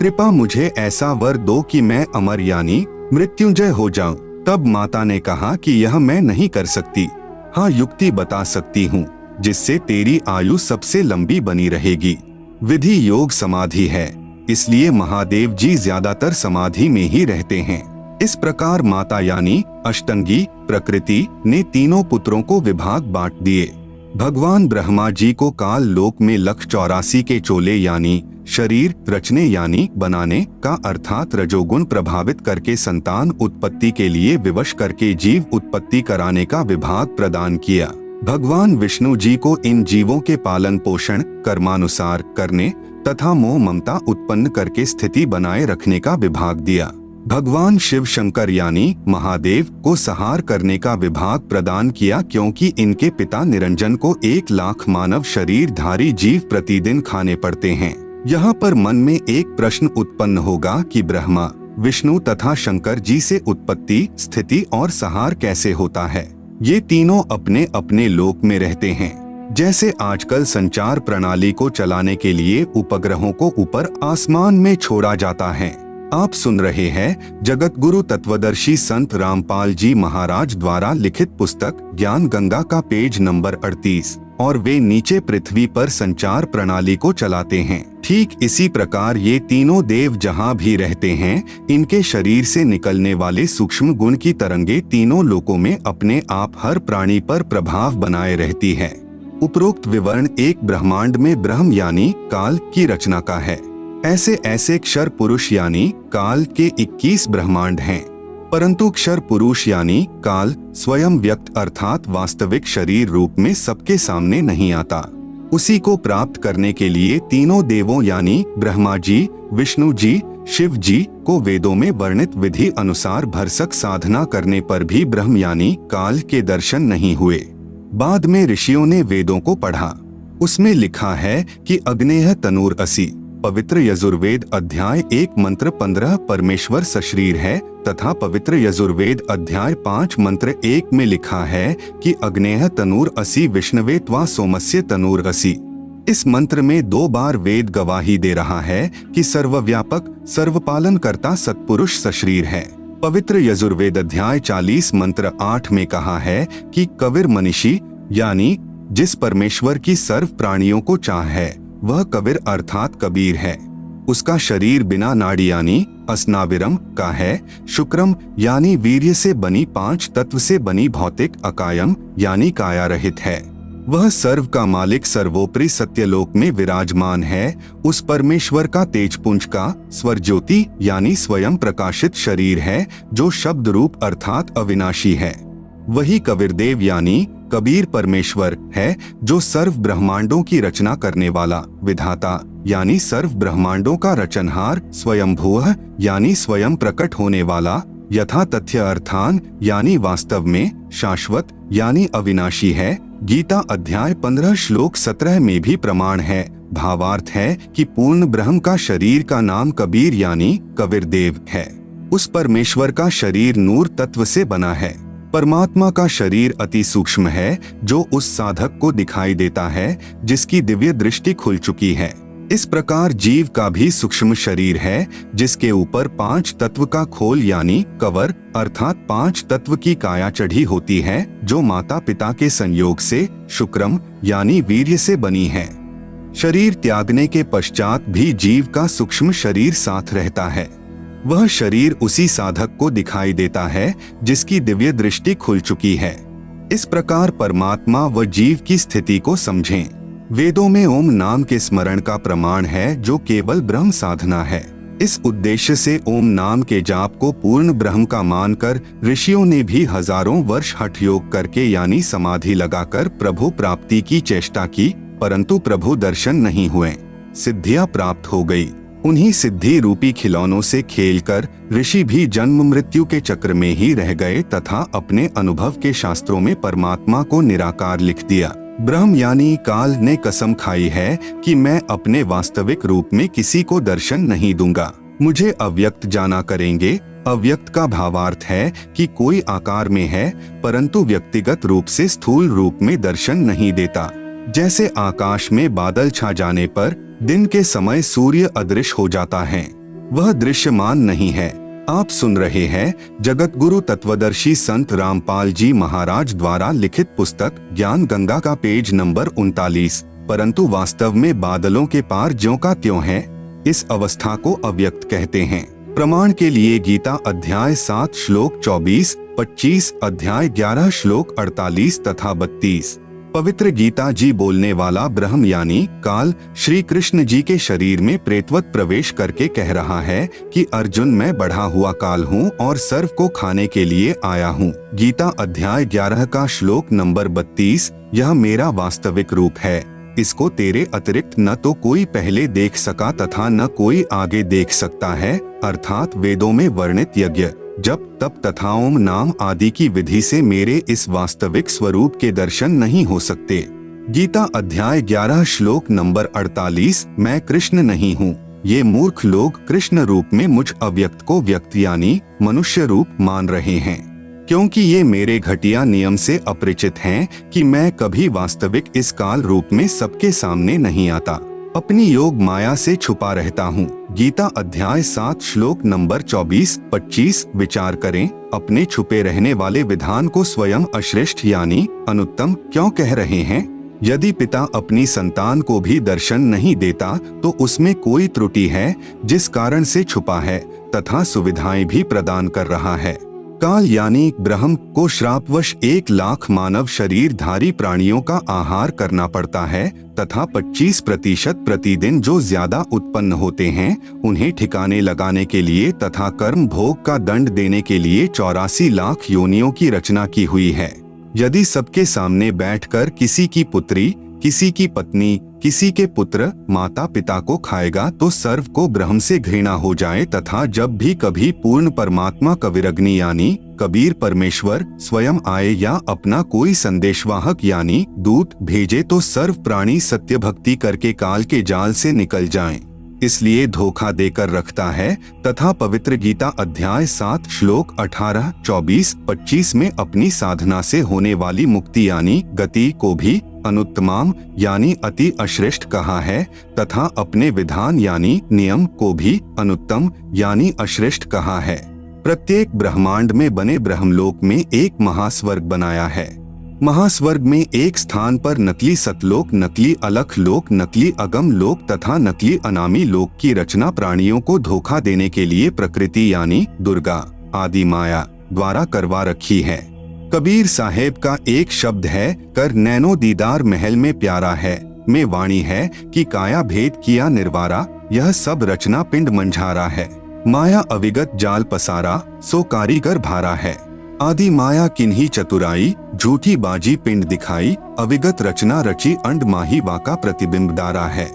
कृपा मुझे ऐसा वर दो कि मैं अमर यानी मृत्युंजय हो जाऊं। तब माता ने कहा कि यह मैं नहीं कर सकती। हाँ, युक्ति बता सकती हूँ जिससे तेरी आयु सबसे लंबी बनी रहेगी। विधि योग समाधि है, इसलिए महादेव जी ज्यादातर समाधि में ही रहते हैं। इस प्रकार माता यानी अष्टंगी प्रकृति ने तीनों पुत्रों को विभाग बांट दिए। भगवान ब्रह्मा जी को काल लोक में 184 के चोले यानी शरीर रचने यानी बनाने का अर्थात रजोगुण प्रभावित करके संतान उत्पत्ति के लिए विवश करके जीव उत्पत्ति कराने का विभाग प्रदान किया। भगवान विष्णु जी को इन जीवों के पालन पोषण कर्मानुसार करने तथा मोह ममता उत्पन्न करके स्थिति बनाए रखने का विभाग दिया। भगवान शिव शंकर यानी महादेव को संहार करने का विभाग प्रदान किया, क्योंकि इनके पिता निरंजन को 1 लाख मानव शरीरधारी जीव प्रतिदिन खाने पड़ते हैं। यहाँ पर मन में एक प्रश्न उत्पन्न होगा कि ब्रह्मा, विष्णु तथा शंकर जी से उत्पत्ति, स्थिति और संहार कैसे होता है। ये तीनों अपने अपने लोक में रहते हैं। जैसे आजकल संचार प्रणाली को चलाने के लिए उपग्रहों को ऊपर आसमान में छोड़ा जाता है। आप सुन रहे हैं जगत गुरु तत्वदर्शी संत रामपाल जी महाराज द्वारा लिखित पुस्तक ज्ञान गंगा का पेज नंबर 38, और वे नीचे पृथ्वी पर संचार प्रणाली को चलाते हैं। ठीक इसी प्रकार ये तीनों देव जहाँ भी रहते हैं, इनके शरीर से निकलने वाले सूक्ष्म गुण की तरंगे तीनों लोकों में अपने आप हर प्राणी पर प्रभाव बनाए रहती है। उपरोक्त विवरण एक ब्रह्मांड में ब्रह्म यानी काल की रचना का है। ऐसे क्षर पुरुष यानी काल के 21 ब्रह्मांड हैं, परंतु क्षर पुरुष यानी काल स्वयं व्यक्त अर्थात वास्तविक शरीर रूप में सबके सामने नहीं आता। उसी को प्राप्त करने के लिए तीनों देवों यानी ब्रह्मा जी, विष्णु जी, शिव जी को वेदों में वर्णित विधि अनुसार भरसक साधना करने पर भी ब्रह्म यानी काल के दर्शन नहीं हुए। बाद में ऋषियों ने वेदों को पढ़ा। उसमें लिखा है कि अग्नेय तनूर असि, पवित्र यजुर्वेद अध्याय 1 मंत्र 15 परमेश्वर सशरीर है, तथा पवित्र यजुर्वेद अध्याय 5 मंत्र 1 में लिखा है कि अग्नेय तनूर असि विष्णवे त्वा सोमस्य तनूर असि। इस मंत्र में 2 बार वेद गवाही दे रहा है कि सर्वव्यापक सर्वपालन करता सत्पुरुष सशरीर है। पवित्र यजुर्वेद अध्याय 40 मंत्र 8 में कहा है कि कबीर मनीषी यानी जिस परमेश्वर की सर्व प्राणियों को चाह है, वह कबीर अर्थात कबीर है। उसका शरीर बिना नाड़ी यानी अस्नाविरम का है। शुक्रम यानी वीर्य से बनी 5 तत्व से बनी भौतिक अकायम यानी काया रहित है। वह सर्व का मालिक सर्वोपरि सत्यलोक में विराजमान है। उस परमेश्वर का तेजपुंज का स्वर ज्योति यानी स्वयं प्रकाशित शरीर है, जो शब्द रूप अर्थात अविनाशी है। वही कबीरदेव यानी कबीर परमेश्वर है, जो सर्व ब्रह्मांडों की रचना करने वाला विधाता यानी सर्व ब्रह्मांडों का रचनहार, स्वयंभूः यानी स्वयं प्रकट होने वाला, यथा तथ्य अर्थान यानी वास्तव में, शाश्वत यानी अविनाशी है। गीता अध्याय 15 श्लोक 17 में भी प्रमाण है। भावार्थ है कि पूर्ण ब्रह्म का शरीर का नाम कबीर यानी कबीरदेव है। उस परमेश्वर का शरीर नूर तत्व से बना है। परमात्मा का शरीर अति सूक्ष्म है, जो उस साधक को दिखाई देता है जिसकी दिव्य दृष्टि खुल चुकी है। इस प्रकार जीव का भी सूक्ष्म शरीर है, जिसके ऊपर 5 तत्व का खोल यानी कवर अर्थात 5 तत्व की काया चढ़ी होती है, जो माता पिता के संयोग से शुक्रम यानी वीर्य से बनी है। शरीर त्यागने के पश्चात भी जीव का सूक्ष्म शरीर साथ रहता है। वह शरीर उसी साधक को दिखाई देता है जिसकी दिव्य दृष्टि खुल चुकी है। इस प्रकार परमात्मा व जीव की स्थिति को समझें। वेदों में ओम नाम के स्मरण का प्रमाण है, जो केवल ब्रह्म साधना है। इस उद्देश्य से ओम नाम के जाप को पूर्ण ब्रह्म का मानकर ऋषियों ने भी हजारों वर्ष हठ योग करके यानी समाधि लगाकर प्रभु प्राप्ति की चेष्टा की, परंतु प्रभु दर्शन नहीं हुए। सिद्धियां प्राप्त हो गई। उन्हीं सिद्धि रूपी खिलौनों से खेलकर ऋषि भी जन्म मृत्यु के चक्र में ही रह गए तथा अपने अनुभव के शास्त्रों में परमात्मा को निराकार लिख दिया। ब्रह्म यानी काल ने कसम खाई है कि मैं अपने वास्तविक रूप में किसी को दर्शन नहीं दूंगा, मुझे अव्यक्त जाना करेंगे। अव्यक्त का भावार्थ है कि कोई आकार में है, परंतु व्यक्तिगत रूप से स्थूल रूप में दर्शन नहीं देता। जैसे आकाश में बादल छा जाने पर दिन के समय सूर्य अदृश्य हो जाता है, वह दृश्यमान नहीं है। आप सुन रहे हैं जगत गुरु तत्वदर्शी संत रामपाल जी महाराज द्वारा लिखित पुस्तक ज्ञान गंगा का पेज नंबर 39। परंतु वास्तव में बादलों के पार ज्यों का त्यों है। इस अवस्था को अव्यक्त कहते हैं। प्रमाण के लिए गीता अध्याय 7 श्लोक 24, 25 अध्याय 11 श्लोक 48 तथा 32। पवित्र गीता जी बोलने वाला ब्रह्म यानी काल श्री कृष्ण जी के शरीर में प्रेतवत प्रवेश करके कह रहा है कि अर्जुन, मैं बढ़ा हुआ काल हूँ और सर्व को खाने के लिए आया हूँ। गीता अध्याय 11 का श्लोक नंबर 32, यह मेरा वास्तविक रूप है। इसको तेरे अतिरिक्त न तो कोई पहले देख सका तथा न कोई आगे देख सकता है, अर्थात वेदों में वर्णित यज्ञ, जप, तप तथा ओम नाम आदि की विधि से मेरे इस वास्तविक स्वरूप के दर्शन नहीं हो सकते। गीता अध्याय 11 श्लोक नंबर 48। मैं कृष्ण नहीं हूँ। ये मूर्ख लोग कृष्ण रूप में मुझ अव्यक्त को व्यक्त यानी मनुष्य रूप मान रहे हैं, क्योंकि ये मेरे घटिया नियम से अपरिचित हैं कि मैं कभी वास्तविक इस काल रूप में सबके सामने नहीं आता, अपनी योग माया से छुपा रहता हूँ। गीता अध्याय 7 श्लोक नंबर 24-25। विचार करें, अपने छुपे रहने वाले विधान को स्वयं अश्रेष्ठ यानी अनुत्तम क्यों कह रहे हैं? यदि पिता अपनी संतान को भी दर्शन नहीं देता तो उसमें कोई त्रुटि है जिस कारण से छुपा है तथा सुविधाएं भी प्रदान कर रहा है। काल यानी ब्रह्म को श्रापवश 1 लाख मानव शरीरधारी प्राणियों का आहार करना पड़ता है तथा 25% प्रतिदिन जो ज्यादा उत्पन्न होते हैं उन्हें ठिकाने लगाने के लिए तथा कर्म भोग का दंड देने के लिए 84 लाख योनियों की रचना की हुई है। यदि सबके सामने बैठकर किसी की पुत्री, किसी की पत्नी, किसी के पुत्र माता पिता को खाएगा तो सर्व को ब्रह्म से घृणा हो जाए तथा जब भी कभी पूर्ण परमात्मा कविरग्नि यानी कबीर परमेश्वर स्वयं आए या अपना कोई संदेशवाहक यानी दूत भेजे तो सर्व प्राणी सत्य भक्ति करके काल के जाल से निकल जाएं। इसलिए धोखा देकर रखता है तथा पवित्र गीता अध्याय 7 श्लोक 18, 24, 25 में अपनी साधना से होने वाली मुक्ति यानी गति को भी अनुत्तमाम यानी अति अश्रेष्ठ कहा है तथा अपने विधान यानी नियम को भी अनुत्तम यानी अश्रेष्ठ कहा है। प्रत्येक ब्रह्मांड में बने ब्रह्मलोक में एक महास्वर्ग बनाया है। महास्वर्ग में एक स्थान पर नकली सतलोक, नकली अलख लोक, नकली अगम लोक तथा नकली अनामी लोक की रचना प्राणियों को धोखा देने के लिए प्रकृति यानी दुर्गा आदि माया द्वारा करवा रखी है। कबीर साहेब का एक शब्द है, कर नैनो दीदार महल में प्यारा है, में वाणी है कि काया भेद किया निर्वारा, यह सब रचना पिंड मंझारा है। माया अविगत जाल पसारा, सो कारीगर भारा है। आदि माया किन्ही चतुराई, झूठी बाजी पिंड दिखाई, अविगत रचना रची अंड माही वाका प्रतिबिंब दारा है।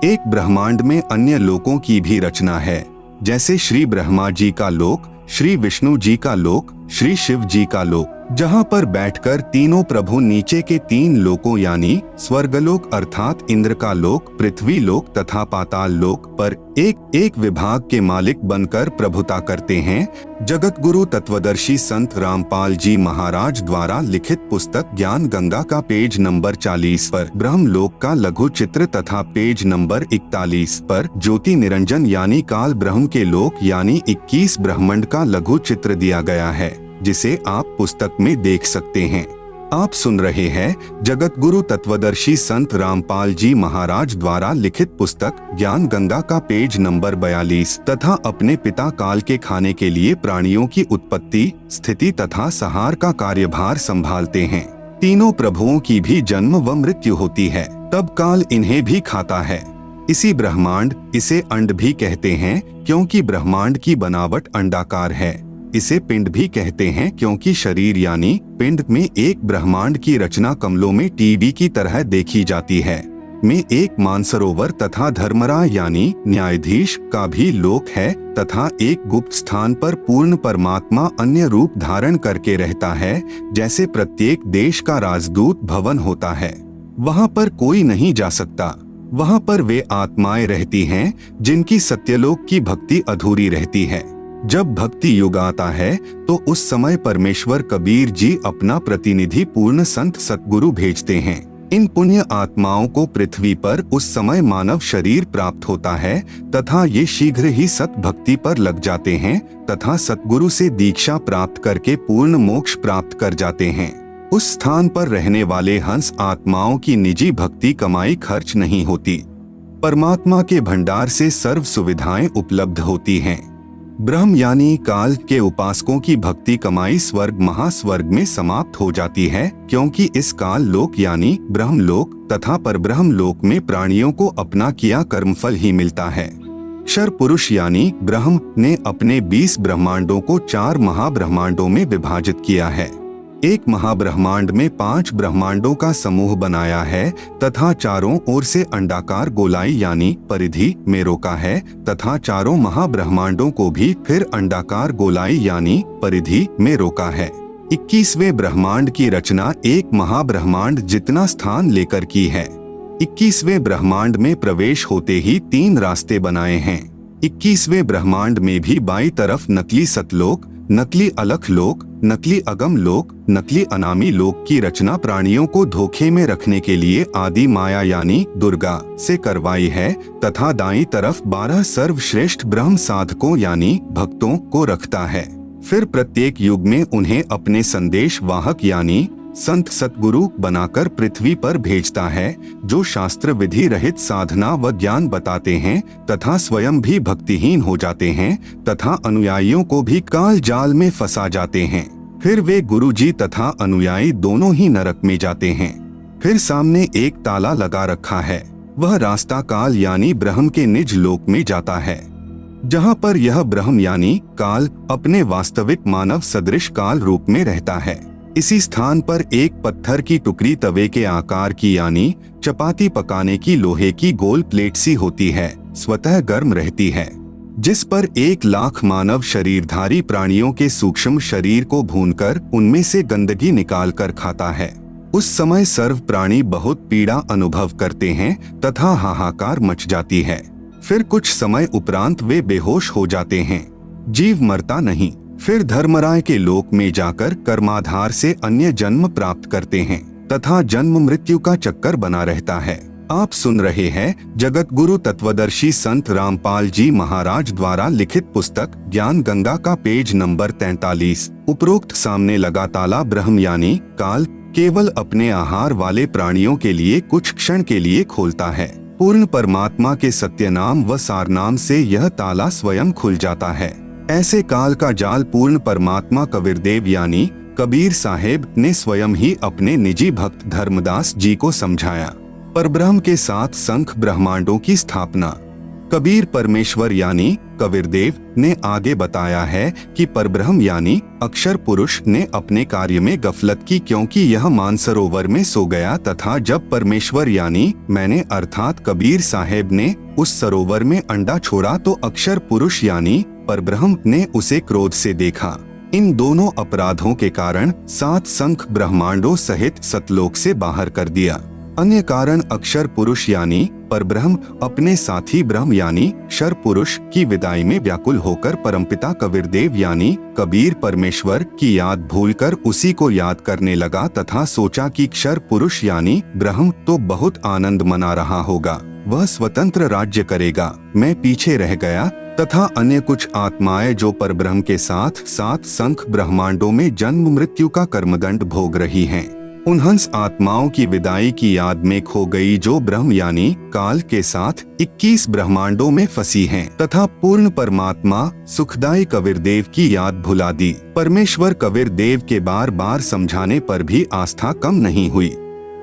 एक ब्रह्मांड में अन्य लोकों की भी रचना है, जैसे श्री ब्रह्मा जी का लोक, श्री विष्णु जी का लोक, श्री शिव जी का लोक, जहाँ पर बैठकर तीनों प्रभु नीचे के 3 लोकों यानी स्वर्गलोक अर्थात इंद्र का लोक, पृथ्वी लोक तथा पाताल लोक पर एक एक विभाग के मालिक बनकर प्रभुता करते हैं। जगत गुरु तत्वदर्शी संत रामपाल जी महाराज द्वारा लिखित पुस्तक ज्ञान गंगा का पेज नंबर 40 पर ब्रह्मलोक का लघु चित्र तथा पेज नंबर 41 पर ज्योति निरंजन यानी काल ब्रह्म के लोक यानी 21 ब्रह्मांड का लघु चित्र दिया गया है, जिसे आप पुस्तक में देख सकते हैं। आप सुन रहे हैं जगत गुरु तत्वदर्शी संत रामपाल जी महाराज द्वारा लिखित पुस्तक ज्ञान गंगा का पेज नंबर 42 तथा अपने पिता काल के खाने के लिए प्राणियों की उत्पत्ति, स्थिति तथा संहार का कार्यभार संभालते हैं। तीनों प्रभुओं की भी जन्म व मृत्यु होती है, तब काल इन्हें भी खाता है। इसी ब्रह्मांड, इसे अंड भी कहते हैं क्योंकि ब्रह्मांड की बनावट अंडाकार है। इसे पिंड भी कहते हैं क्योंकि शरीर यानी पिंड में एक ब्रह्मांड की रचना कमलों में टीवी की तरह देखी जाती है। में एक मानसरोवर तथा धर्मराय यानी न्यायाधीश का भी लोक है तथा एक गुप्त स्थान पर पूर्ण परमात्मा अन्य रूप धारण करके रहता है, जैसे प्रत्येक देश का राजदूत भवन होता है। वहाँ पर कोई नहीं जा सकता। वहाँ पर वे आत्माएं रहती हैं जिनकी सत्यलोक की भक्ति अधूरी रहती है। जब भक्ति युग आता है तो उस समय परमेश्वर कबीर जी अपना प्रतिनिधि पूर्ण संत सतगुरु भेजते हैं। इन पुण्य आत्माओं को पृथ्वी पर उस समय मानव शरीर प्राप्त होता है तथा ये शीघ्र ही सत भक्ति पर लग जाते हैं तथा सतगुरु से दीक्षा प्राप्त करके पूर्ण मोक्ष प्राप्त कर जाते हैं। उस स्थान पर रहने वाले हंस आत्माओं की निजी भक्ति कमाई खर्च नहीं होती। परमात्मा के भंडार से सर्व सुविधाएं उपलब्ध होती हैं। ब्रह्म यानी काल के उपासकों की भक्ति कमाई स्वर्ग महास्वर्ग में समाप्त हो जाती है, क्योंकि इस काल लोक यानी ब्रह्मलोक तथा परब्रह्म लोक में प्राणियों को अपना किया कर्मफल ही मिलता है। क्षर पुरुष यानी ब्रह्म ने अपने 20 ब्रह्मांडों को 4 महाब्रह्मांडों में विभाजित किया है। एक महाब्रह्मांड में 5 ब्रह्मांडों का समूह बनाया है तथा चारों ओर से अंडाकार गोलाई यानी परिधि में रोका है तथा चारों महाब्रह्मांडों को भी फिर अंडाकार गोलाई यानी परिधि में रोका है। 21वें ब्रह्मांड की रचना एक महाब्रह्मांड जितना स्थान लेकर की है। 21वें ब्रह्मांड में प्रवेश होते ही 3 रास्ते बनाए हैं। 21वें ब्रह्मांड में भी बाईं तरफ नकली सतलोक, नकली अलख लोक, नकली अगम लोक, नकली अनामी लोक की रचना प्राणियों को धोखे में रखने के लिए आदि माया यानी दुर्गा से करवाई है तथा दाईं तरफ 12 सर्वश्रेष्ठ ब्रह्म साधकों यानी भक्तों को रखता है। फिर प्रत्येक युग में उन्हें अपने संदेश वाहक यानी संत सतगुरु बनाकर पृथ्वी पर भेजता है, जो शास्त्र विधि रहित साधना व ज्ञान बताते हैं तथा स्वयं भी भक्तिहीन हो जाते हैं तथा अनुयायियों को भी काल जाल में फंसा जाते हैं। फिर वे गुरुजी तथा अनुयायी दोनों ही नरक में जाते हैं। फिर सामने एक ताला लगा रखा है, वह रास्ता काल यानी ब्रह्म के निज लोक में जाता है, जहाँ पर यह ब्रह्म यानी काल अपने वास्तविक मानव सदृश काल रूप में रहता है। इसी स्थान पर एक पत्थर की टुकड़ी तवे के आकार की यानी चपाती पकाने की लोहे की गोल प्लेट सी होती है, स्वतः गर्म रहती है, जिस पर 1 लाख मानव शरीरधारी प्राणियों के सूक्ष्म शरीर को भूनकर उनमें से गंदगी निकालकर खाता है। उस समय सर्व प्राणी बहुत पीड़ा अनुभव करते हैं तथा हाहाकार मच जाती है। फिर कुछ समय उपरांत वे बेहोश हो जाते हैं। जीव मरता नहीं। फिर धर्मराय के लोक में जाकर कर्माधार से अन्य जन्म प्राप्त करते हैं तथा जन्म मृत्यु का चक्कर बना रहता है। आप सुन रहे हैं जगत गुरु तत्वदर्शी संत रामपाल जी महाराज द्वारा लिखित पुस्तक ज्ञान गंगा का पेज नंबर 43। उपरोक्त सामने लगा ताला ब्रह्म यानी काल केवल अपने आहार वाले प्राणियों के लिए कुछ क्षण के लिए खोलता है। पूर्ण परमात्मा के सत्य नाम व सार नाम से यह ताला स्वयं खुल जाता है। ऐसे काल का जाल पूर्ण परमात्मा कबीरदेव यानी कबीर साहेब ने स्वयं ही अपने निजी भक्त धर्मदास जी को समझाया। परब्रह्म के साथ संख ब्रह्मांडों की स्थापना कबीर परमेश्वर यानी कबीरदेव ने आगे बताया है कि परब्रह्म यानी अक्षर पुरुष ने अपने कार्य में गफलत की, क्योंकि यह मानसरोवर में सो गया तथा जब परमेश्वर यानी मैंने अर्थात कबीर साहेब ने उस सरोवर में अंडा छोड़ा तो अक्षर पुरुष यानी परब्रह्म ने उसे क्रोध से देखा। इन दोनों अपराधों के कारण 7 संख ब्रह्मांडों सहित सतलोक से बाहर कर दिया। अन्य कारण अक्षर पुरुष यानी परब्रह्म अपने साथी ब्रह्म यानी शर पुरुष की विदाई में व्याकुल होकर परमपिता कबीरदेव यानी कबीर परमेश्वर की याद भूलकर उसी को याद करने लगा तथा सोचा कि क्षर पुरुष यानी ब्रह्म तो बहुत आनंद मना रहा होगा, वह स्वतंत्र राज्य करेगा, मैं पीछे रह गया। तथा अन्य कुछ आत्माएं जो परब्रह्म के साथ 7 संख ब्रह्मांडों में जन्म मृत्यु का कर्मदंड भोग रही हैं, उन हंस आत्माओं की विदाई की याद में खो गई जो ब्रह्म यानी काल के साथ 21 ब्रह्मांडों में फंसी हैं तथा पूर्ण परमात्मा सुखदाई कबीरदेव की याद भुला दी। परमेश्वर कबीरदेव के बार बार समझाने पर भी आस्था कम नहीं हुई।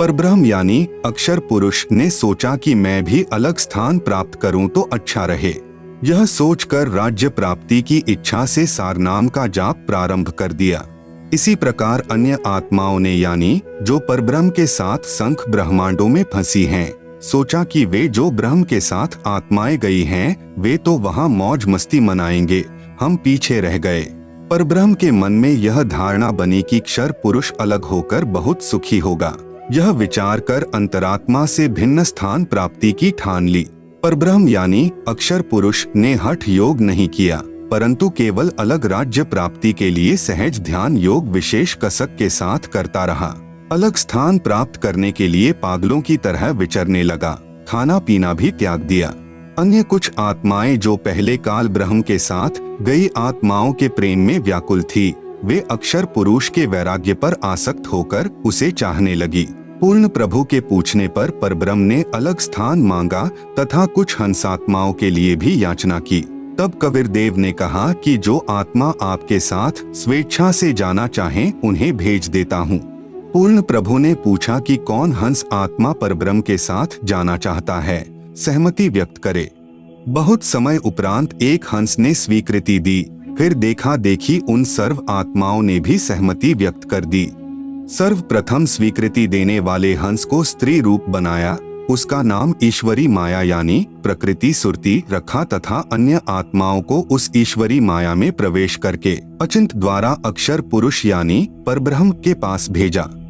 परब्रह्म यानी अक्षर पुरुष ने सोचा कि मैं भी अलग स्थान प्राप्त करूं तो अच्छा रहे। यह सोचकर राज्य प्राप्ति की इच्छा से सारनाम का जाप प्रारंभ कर दिया। इसी प्रकार अन्य आत्माओं ने यानी जो परब्रह्म के साथ संख ब्रह्मांडों में फंसी हैं, सोचा कि वे जो ब्रह्म के साथ आत्माएं गई हैं, वे तो वहां मौज मस्ती मनाएंगे, हम पीछे रह गए। परब्रह्म के मन में यह धारणा बनी कि क्षर पुरुष अलग होकर बहुत सुखी होगा। यह विचार कर अंतरात्मा से भिन्न स्थान प्राप्ति की ठान ली। परब्रह्म यानी अक्षर पुरुष ने हठ योग नहीं किया, परंतु केवल अलग राज्य प्राप्ति के लिए सहज ध्यान योग विशेष कसक के साथ करता रहा। अलग स्थान प्राप्त करने के लिए पागलों की तरह विचरने लगा, खाना पीना भी त्याग दिया। अन्य कुछ आत्माएं जो पहले काल ब्रह्म के साथ गई आत्माओं के प्रेम में व्याकुल थी, वे अक्षर पुरुष के वैराग्य पर आसक्त होकर उसे चाहने लगी। पूर्ण प्रभु के पूछने पर परब्रह्म ने अलग स्थान मांगा तथा कुछ हंसात्माओं के लिए भी याचना की। तब कबीरदेव ने कहा कि जो आत्मा आपके साथ स्वेच्छा से जाना चाहें उन्हें भेज देता हूँ। पूर्ण प्रभु ने पूछा कि कौन हंस आत्मा परब्रह्म के साथ जाना चाहता है, सहमति व्यक्त करे। बहुत समय उपरांत एक हंस ने स्वीकृति दी। फिर देखा देखी उन सर्व आत्माओं ने भी सहमति व्यक्त कर दी। सर्वप्रथम स्वीकृति देने वाले हंस को स्त्री रूप बनाया, उसका नाम ईश्वरी माया यानी प्रकृति सुरती रखा तथा अन्य आत्माओं को उस ईश्वरी माया में प्रवेश करके अचिंत द्वारा अक्षर पुरुष यानी परब्रह्म के पास भेजा।